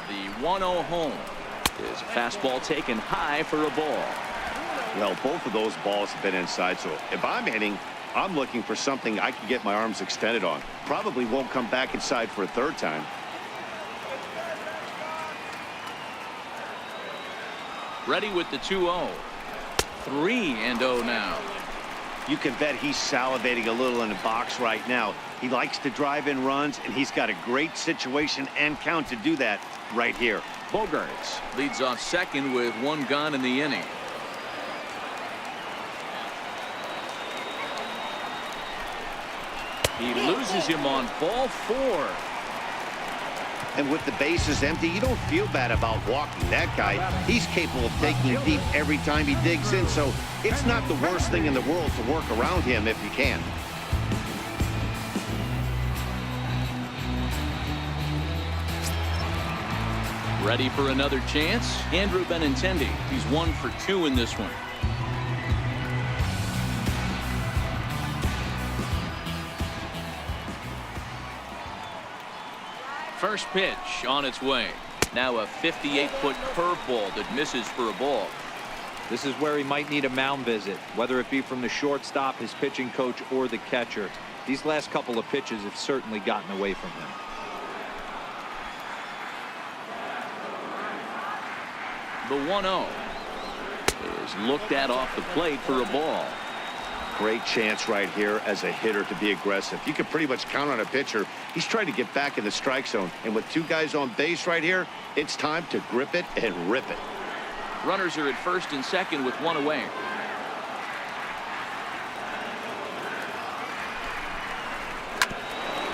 S1: The 1-0 home is a fastball taken high for a ball.
S2: Well, both of those balls have been inside, so if I'm hitting, I'm looking for something I can get my arms extended on. Probably won't come back inside for a third time.
S1: Ready with the 2-0. 3-0 now.
S2: You can bet he's salivating a little in the box right now. He likes to drive in runs, and he's got a great situation and count to do that right here.
S1: Bogarts leads off second with 1 gone in the inning. He loses him on ball 4.
S2: And with the bases empty, you don't feel bad about walking that guy. He's capable of taking it deep every time he digs in, so it's not the worst thing in the world to work around him if you can.
S1: Ready for another chance? Andrew Benintendi. He's 1 for 2 in this one. First pitch on its way. Now a 58-foot curveball that misses for a ball.
S4: This is where he might need a mound visit, whether it be from the shortstop, his pitching coach, or the catcher. These last couple of pitches have certainly gotten away from him.
S1: The 1-0 is looked at off the plate for a ball.
S2: Great chance right here as a hitter to be aggressive. You can pretty much count on a pitcher. He's trying to get back in the strike zone. And with 2 guys on base right here, it's time to grip it and rip it.
S1: Runners are at first and second with 1 away.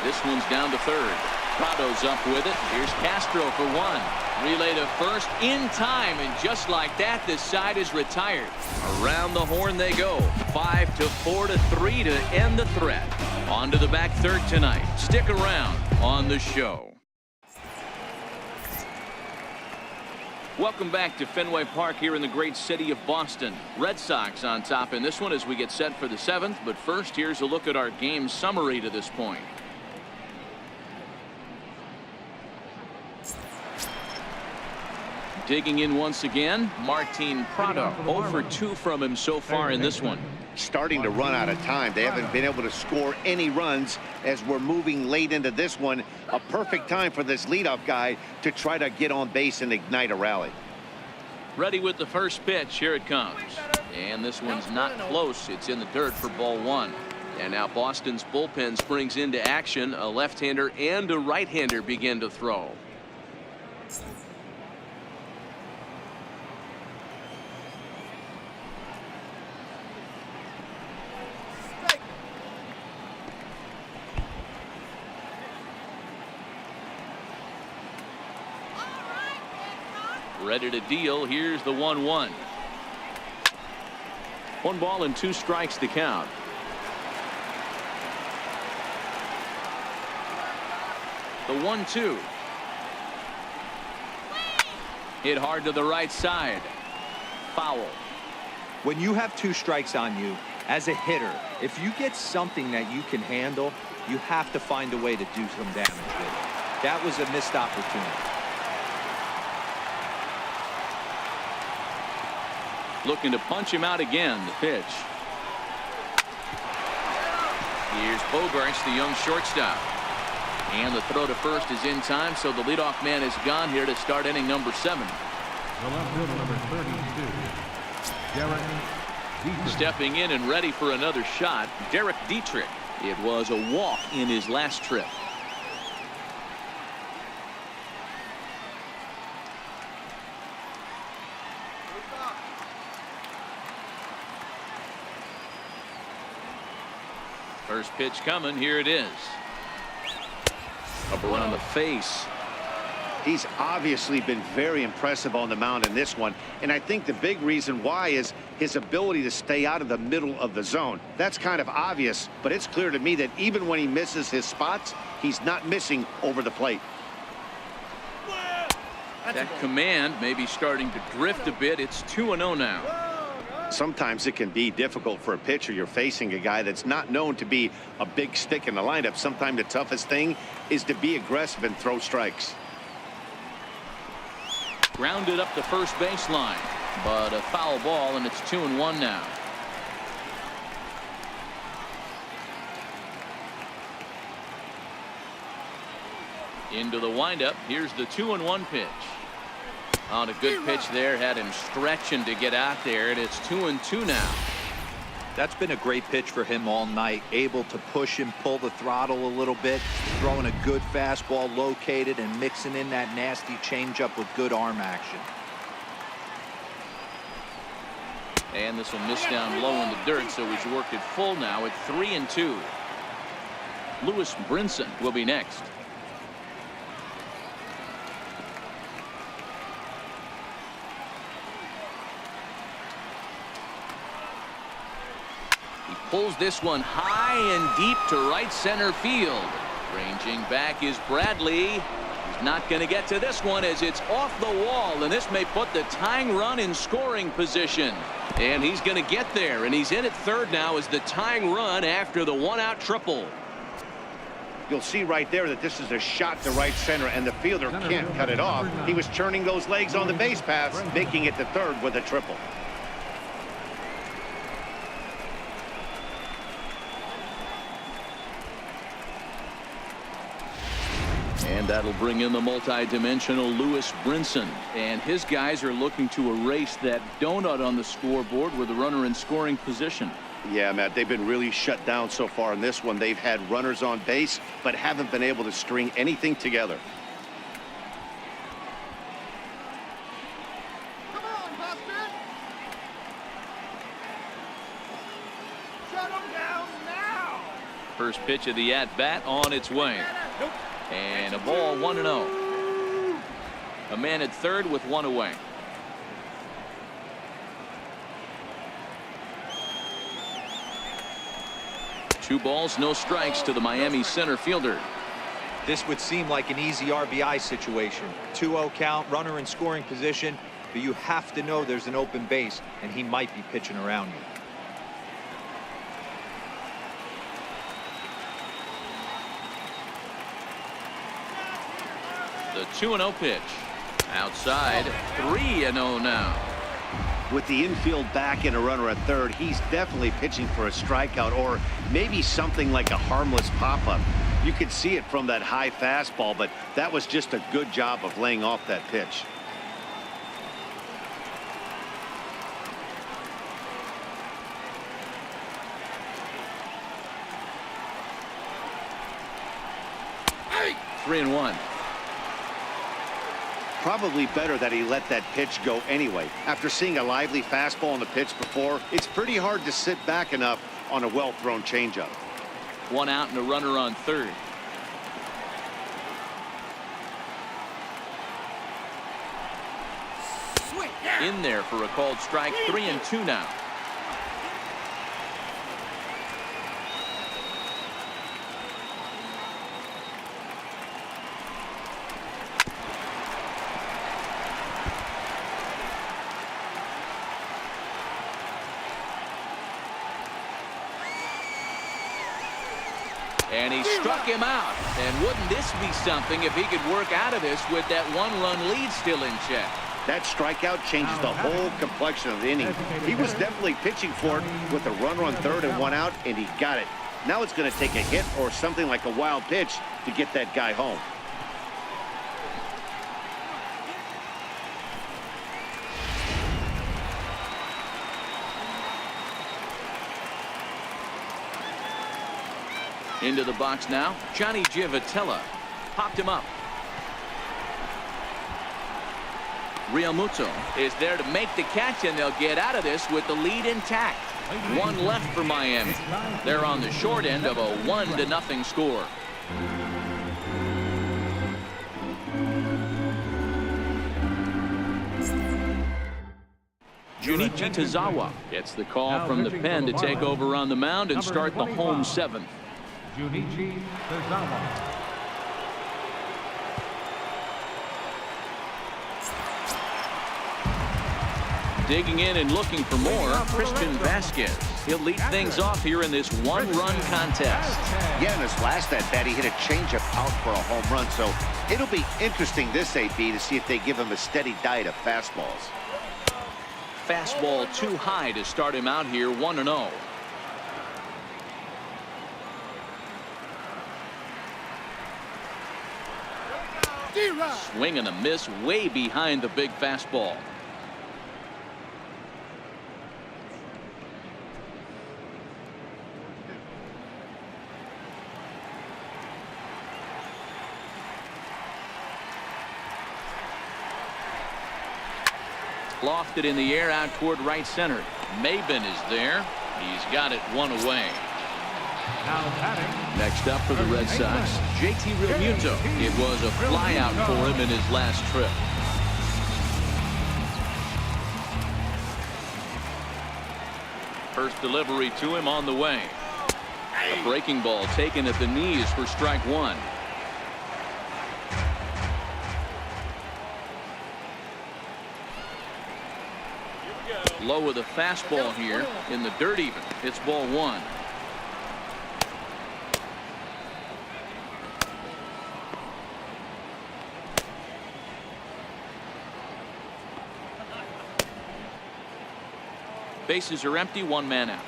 S1: This one's down to third. Prado's up with it. Here's Castro for 1. Relay to first in time, and just like that, this side is retired. Around the horn they go. 5-4-3 to end the threat. On to the back third tonight. Stick around on the show. Welcome back to Fenway Park here in the great city of Boston. Red Sox on top in this one as we get set for the 7th. But first, here's a look at our game summary to this point. Digging in once again, Martin Prado. 0 for 2 from him so far in this one.
S2: Starting to run out of time. They haven't been able to score any runs as we're moving late into this one. A perfect time for this leadoff guy to try to get on base and ignite a rally.
S1: Ready with the first pitch. Here it comes. And this one's not close. It's in the dirt for ball 1. And now Boston's bullpen springs into action. A left-hander and a right-hander begin to throw. Ready to deal. Here's the 1-1. 1 ball and 2 strikes to count. The 1-2. Hit hard to the right side. Foul.
S4: When you have 2 strikes on you as a hitter, if you get something that you can handle, You have to find a way to do some damage there. That was a missed opportunity.
S1: Looking to punch him out again. The pitch. Here's Bogarts, the young shortstop. And the throw to first is in time, so the leadoff man is gone here to start inning number 7.
S3: The left fielder, number 32, Derek Dietrich.
S1: Stepping in and ready for another shot, Derek Dietrich. It was a walk in his last trip. First pitch coming. Here it is. Up around the face.
S2: He's obviously been very impressive on the mound in this one, and I think the big reason why is his ability to stay out of the middle of the zone. That's kind of obvious, but it's clear to me that even when he misses his spots, he's not missing over the plate.
S1: That command may be starting to drift a bit. It's 2-0 now.
S2: Sometimes it can be difficult for a pitcher. You're facing a guy that's not known to be a big stick in the lineup. Sometimes the toughest thing is to be aggressive and throw strikes.
S1: Grounded up the first baseline, but a foul ball, and it's 2-1 now. Into the windup. Here's the 2-1 pitch. On a good pitch there, had him stretching to get out there, and it's 2-2 now.
S4: That's been a great pitch for him all night. Able to push him, pull the throttle a little bit, throwing a good fastball located and mixing in that nasty changeup with good arm action.
S1: And this will miss down low in the dirt, so he's worked it full now at 3-2. Lewis Brinson will be next. Pulls this one high and deep to right center field. Ranging back is Bradley. He's not going to get to this one as it's off the wall, and this may put the tying run in scoring position. And he's going to get there, and he's in at third now as the tying run after the one-out triple.
S2: You'll see right there that this is a shot to right center, and the fielder can't cut it off. He was churning those legs on the base paths, making it to third with a triple.
S1: And that'll bring in the multi-dimensional Lewis Brinson. And his guys are looking to erase that donut on the scoreboard with a runner in scoring position.
S2: Yeah, Matt, they've been really shut down so far in this one. They've had runners on base, but haven't been able to string anything together.
S5: Come on, Buster! Shut him down now!
S1: First pitch of the at-bat on its way.
S5: Nope.
S1: And a ball, 1-0. A man at third with one away. Two balls, no strikes to the Miami center fielder.
S4: This would seem like an easy RBI situation. 2-0 count, runner in scoring position, but you have to know there's an open base, and he might be pitching around you.
S1: The 2-0 pitch. Outside, 3-0 now.
S2: With the infield back and a runner at third, he's definitely pitching for a strikeout or maybe something like a harmless pop-up. You could see it from that high fastball, but that was just a good job of laying off that pitch.
S1: Hey! 3-1.
S2: Probably better that he let that pitch go anyway. After seeing a lively fastball on the pitch before, it's pretty hard to sit back enough on a well-thrown changeup.
S1: One out and a runner on third.
S5: Sweet.
S1: In there for a called strike. 3-2 now. And he struck him out. And wouldn't this be something if he could work out of this with that one-run lead still in check?
S2: That strikeout changes the whole complexion of the inning. He was definitely pitching for it with a runner on third and one out, and he got it. Now it's going to take a hit or something like a wild pitch to get that guy home.
S1: Into the box now, Johnny Giavotella popped him up. Realmuto is there to make the catch, and they'll get out of this with the lead intact. One left for Miami. They're on the short end of a 1-0 score. Junichi Tazawa gets the call from the pen to take over on the mound and start the home seventh.
S3: Junichi Tazawa.
S1: Digging in and looking for more, Christian Vasquez. He'll lead things off here in this one-run contest.
S2: Yeah, in his last at-bat, he hit a changeup out for a home run, so it'll be interesting this AB to see if they give him a steady diet of fastballs.
S1: Fastball too high to start him out here, 1-0. Swing and a miss way behind the big fastball. Lofted in the air out toward right center. Maben is there. He's got it one away. Next up for the Red Sox, JT Realmuto. It was a flyout for him in his last trip. First delivery to him on the way. A breaking ball taken at the knees for strike one. Low with a fastball here in the dirt even. It's ball one. Bases are empty, one man out.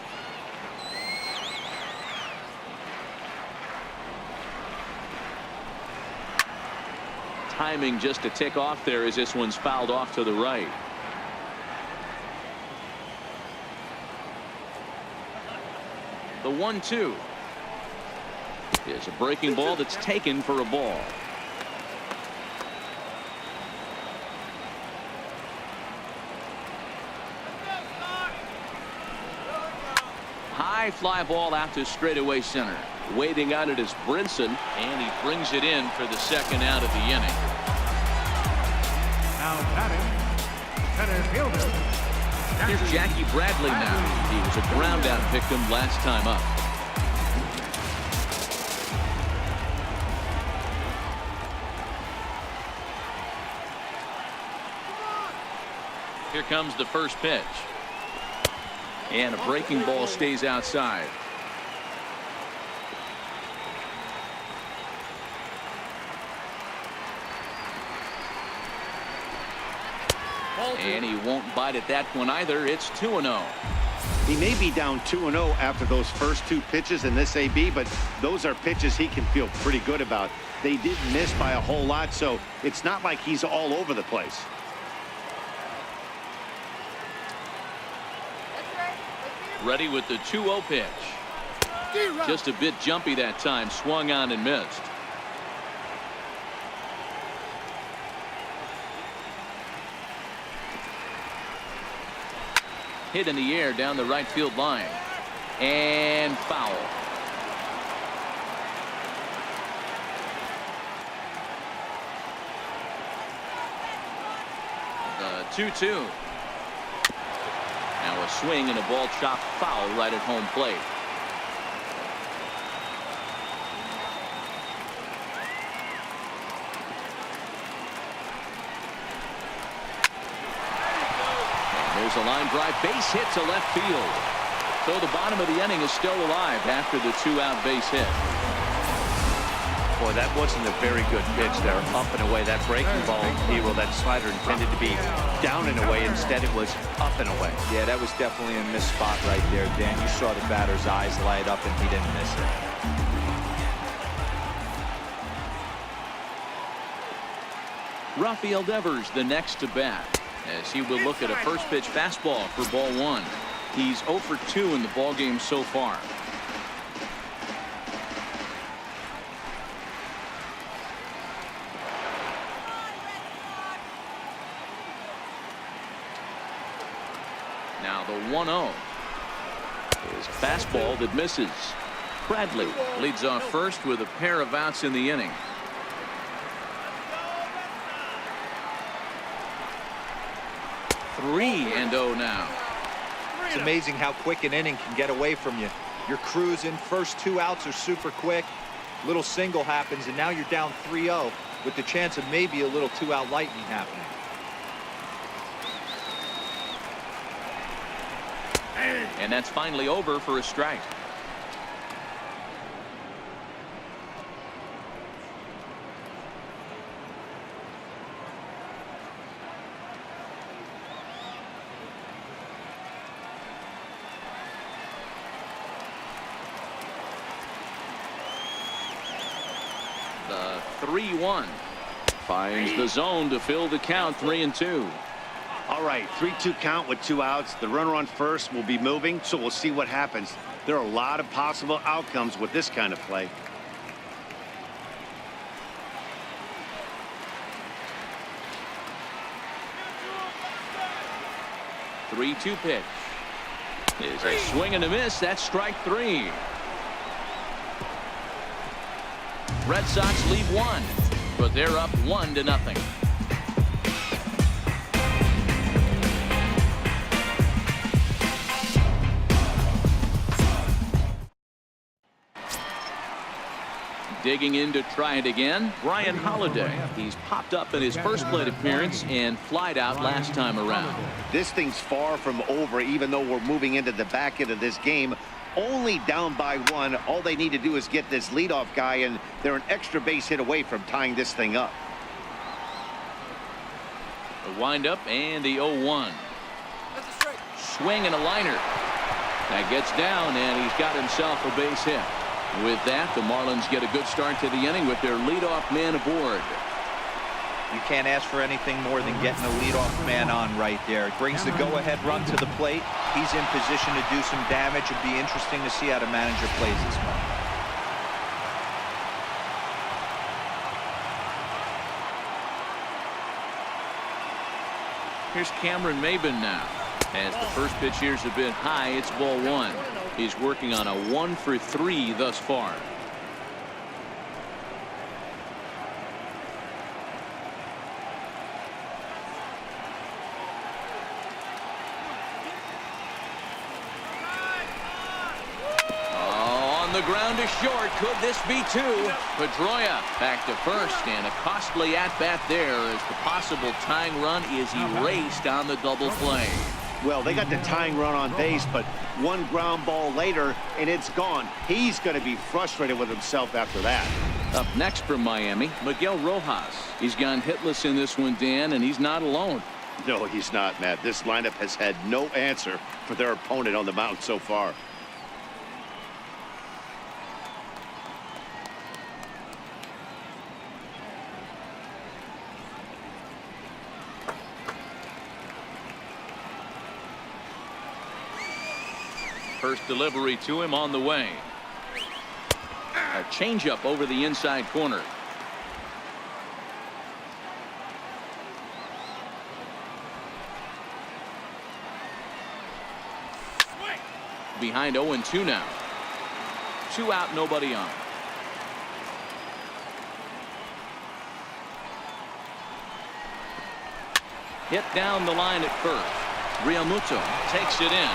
S1: Timing just a tick off there as this one's fouled off to the right. The 1-2 is a breaking ball that's taken for a ball. High fly ball out to straightaway center. Waiting on it is Brinson, and he brings it in for the second out of the inning.
S3: Now batting, center fielder.
S1: Here's Jackie Bradley now. He was a ground out victim last time up. Here comes the first pitch. And a breaking ball stays outside. And he won't bite at that one either. It's 2-0.
S2: He may be down 2-0 after those first two pitches in this AB, but those are pitches he can feel pretty good about. They did miss by a whole lot, so it's not like he's all over the place.
S1: Ready with the 2-0 pitch. Just a bit jumpy that time. Swung on and missed. Hit in the air down the right field line. And foul. The 2-2. Now a swing and a ball chopped foul right at home plate. There's a line drive, base hit to left field. So the bottom of the inning is still alive after the 2-out base hit.
S2: Boy, that wasn't a very good pitch there. Up and away. That breaking ball, Hero, that slider intended to be down and away. Instead, it was up and away.
S4: Yeah, that was definitely a missed spot right there, Dan. You saw the batter's eyes light up, and he didn't miss it.
S1: Rafael Devers the next to bat, as he will look at a first pitch fastball for ball one. He's 0 for 2 in the ball game so far. Now the 1-0 is a fastball that misses. Bradley leads off first with a pair of outs in the inning. Three and 0 now.
S4: It's amazing how quick an inning can get away from you. You're cruising. First 2 outs are super quick. Little single happens, and now you're down 3-0 with the chance of maybe a little 2-out lightning happening.
S1: And that's finally over for a strike. The 3-1 finds the zone to fill the count. 3-2.
S2: All right, 3-2 count with 2 outs. The runner on first will be moving, so we'll see what happens. There are a lot of possible outcomes with this kind of play.
S1: 3-2 pitch is a swing and a miss. That's strike 3. Red Sox lead 1, but they're up 1-0. Digging in to try it again, Brian Holiday. He's popped up in his first plate appearance and flied out last time around.
S2: This thing's far from over, even though we're moving into the back end of this game. Only down by 1. All they need to do is get this leadoff guy, and they're an extra base hit away from tying this thing up.
S1: The windup and the 0-1. Swing and a liner. That gets down, and he's got himself a base hit. With that, the Marlins get a good start to the inning with their leadoff man aboard.
S4: You can't ask for anything more than getting a leadoff man on right there. It brings the go-ahead run to the plate. He's in position to do some damage. It'd be interesting to see how the manager plays this one.
S1: Here's Cameron Maybin now. As the first pitch here's a bit high, it's ball 1. He's working on a 1 for 3 thus far. On the ground to short. Could this be 2? Pedroia back to first, and a costly at-bat there as the possible tying run is erased on the double play.
S2: Well, they got the tying run on base, but one ground ball later, and it's gone. He's going to be frustrated with himself after that.
S1: Up next from Miami, Miguel Rojas. He's gone hitless in this one, Dan, and he's not alone.
S2: No, he's not, Matt. This lineup has had no answer for their opponent on the mound so far.
S1: First delivery to him on the way. A changeup over the inside corner. Behind 0-2 now. 2 out, nobody on. Hit down the line at first. Realmuto takes it in.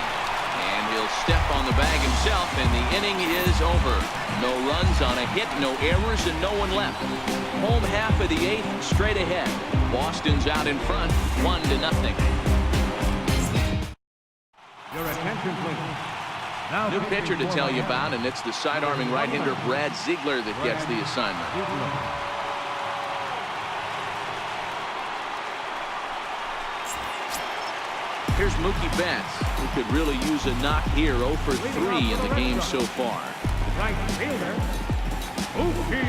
S1: And he'll step on the bag himself, and the inning is over. No runs on a hit, no errors, and no one left. Home half of the 8th, straight ahead. Boston's out in front, 1-0.
S3: Your attention, please.
S1: New pitcher to tell you about, and it's the side-arming right-hander Brad Ziegler that gets the assignment. Here's Mookie Betts, who could really use a knock here. 0 for 3 in the game so far.
S3: Right fielder, Mookie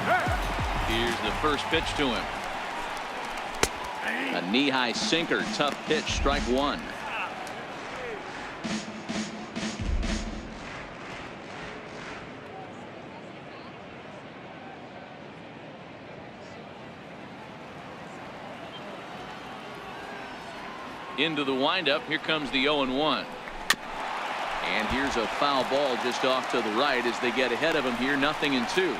S3: Betts.
S1: Here's the first pitch to him. A knee-high sinker, tough pitch, strike one. Into the windup. Here comes the 0-1. And here's a foul ball just off to the right as they get ahead of him here. 0-2.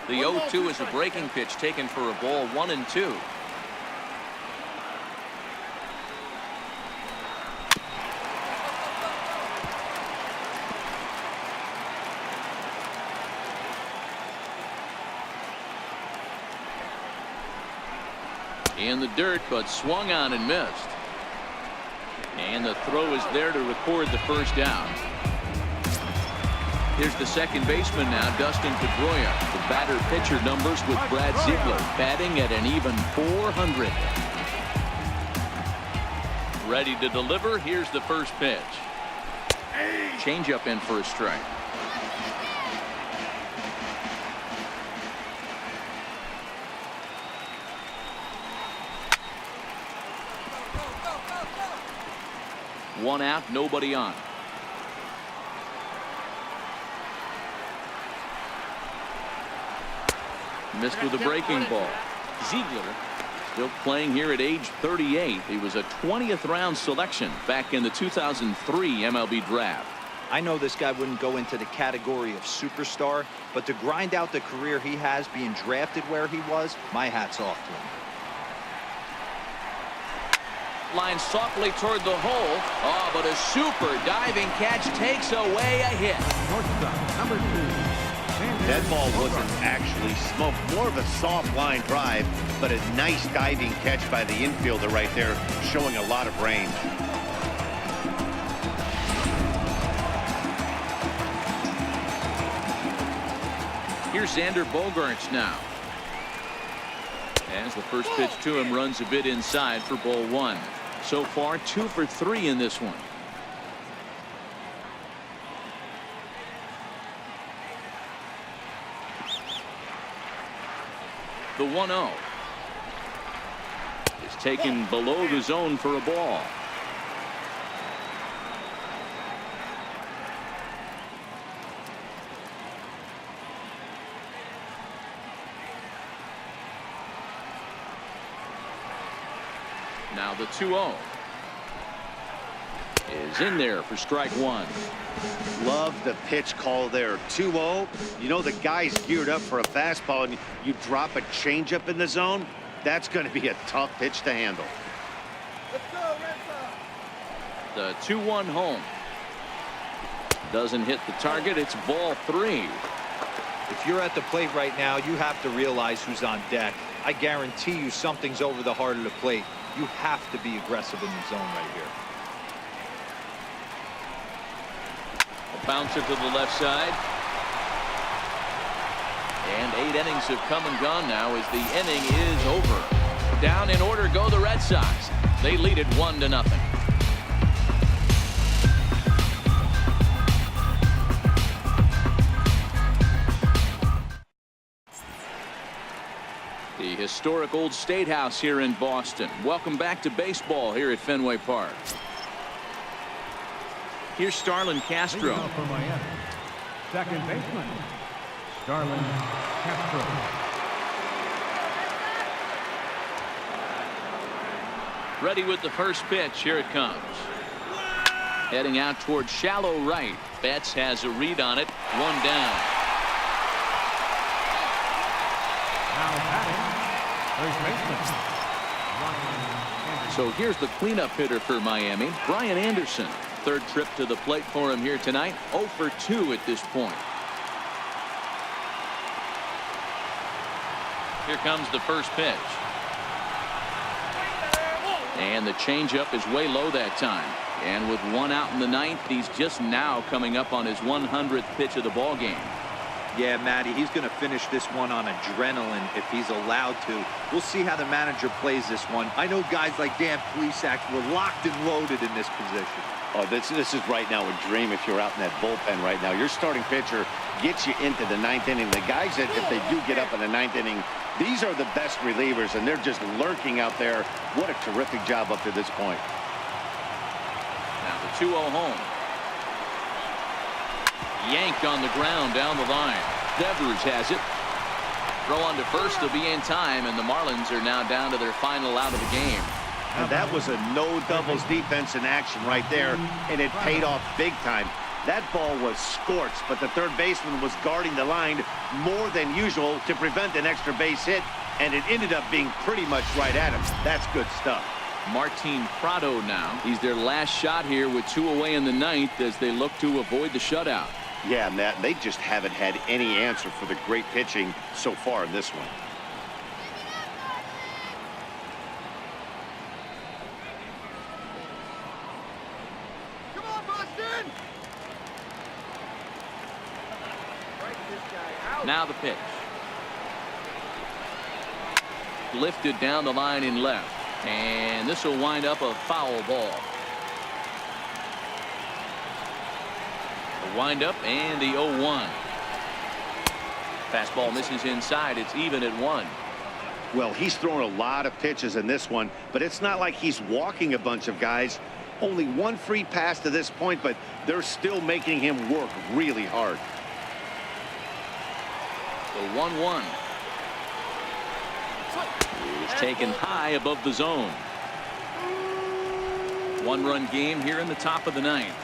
S1: The 0-2 is a breaking pitch taken for a ball. 1-2. In the dirt, but swung on and missed. And the throw is there to record the first out. Here's the second baseman now, Dustin Pedroia. The batter-pitcher numbers with Brad Ziegler, batting at an even .400. Ready to deliver. Here's the first pitch. Changeup in for a strike. One out, nobody on. Missed with a breaking ball. Ziegler still playing here at age 38. He was a 20th round selection back in the 2003 MLB draft.
S4: I know this guy wouldn't go into the category of superstar, but to grind out the career he has being drafted where he was, my hat's off to him.
S1: Line softly toward the hole. Oh, but a super diving catch takes away a hit.
S3: Shortstop, number 2.
S2: That ball wasn't actually smoked. More of a soft line drive, but a nice diving catch by the infielder right there, showing a lot of range.
S1: Here's Xander Bogaerts now. As the first pitch to him runs a bit inside for ball one. So far 2 for 3 in this one. The 1-0 is taken below the zone for a ball. Now the 2-0 is in there for strike one.
S2: Love the pitch call there. 2-0. You know the guy's geared up for a fastball, and you drop a changeup in the zone. That's going to be a tough pitch to handle.
S5: Let's go, Red Sox.
S1: The 2-1 home doesn't hit the target. It's ball 3.
S4: If you're at the plate right now, you have to realize who's on deck. I guarantee you something's over the heart of the plate. You have to be aggressive in the zone right here.
S1: A bouncer to the left side. And 8 innings have come and gone now as the inning is over. Down in order go the Red Sox. They lead it 1-0. The historic old State House here in Boston. Welcome back to baseball here at Fenway Park. Here's Starlin Castro.
S3: For Miami. Second baseman, Starlin Castro.
S1: Ready with the first pitch. Here it comes. Heading out toward shallow right. Betts has a read on it. 1 down.
S3: Now batting, first baseman.
S1: So here's the cleanup hitter for Miami, Brian Anderson. third trip to the plate for him here tonight. 0 for 2 at this point. Here comes the first pitch. And the changeup is way low that time. And with one out in the ninth, he's just now coming up on his 100th pitch of the ball game.
S4: Yeah, Matty, he's going to finish this one on adrenaline if he's allowed to. We'll see how the manager plays this one. I know guys like Dan Plesac were locked and loaded in this position.
S2: Oh, this is right now a dream if you're out in that bullpen right now. Your starting pitcher gets you into the ninth inning. The guys that, if they do get up in the ninth inning, these are the best relievers, and they're just lurking out there. What a terrific job up to this point.
S1: Now the 2-0 home. Yanked on the ground down the line. Devers has it. Throw on to first to be in time, and the Marlins are now down to their final out of the game.
S2: And that was a no doubles defense in action right there, and it paid off big time. That ball was scorched, but the third baseman was guarding the line more than usual to prevent an extra base hit, and it ended up being pretty much right at him. That's good stuff.
S1: Martin Prado now. He's their last shot here with 2 away in the ninth as they look to avoid the shutout.
S2: Yeah, Matt, they just haven't had any answer for the great pitching so far in this one.
S5: Come on, Boston! Strike this guy out.
S1: Now the pitch. Lifted down the line in left. And this will wind up a foul ball. The windup and the 0-1. Fastball misses inside. It's even at 1.
S2: Well, he's thrown a lot of pitches in this one, but it's not like he's walking a bunch of guys. Only one free pass to this point, but they're still making him work really hard.
S1: The 1-1. Is taken high above the zone. 1-run game here in the top of the ninth.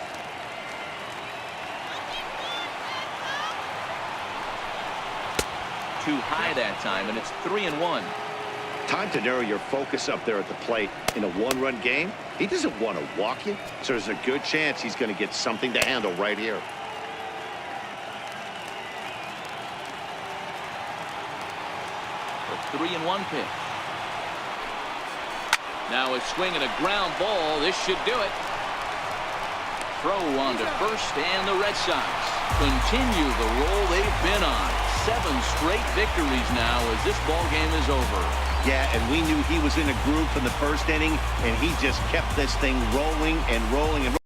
S1: Too high that time, and it's 3-1.
S2: Time to narrow your focus up there at the plate. In a one-run game, he doesn't want to walk you, so there's a good chance he's going to get something to handle right here.
S1: The 3-1 pitch. Now a swing and a ground ball. This should do it. Throw on to first, and the Red Sox continue the roll they've been on. 7 straight victories now as this ball game is over.
S2: Yeah, and we knew he was in a groove from the first inning, and he just kept this thing rolling and rolling and rolling.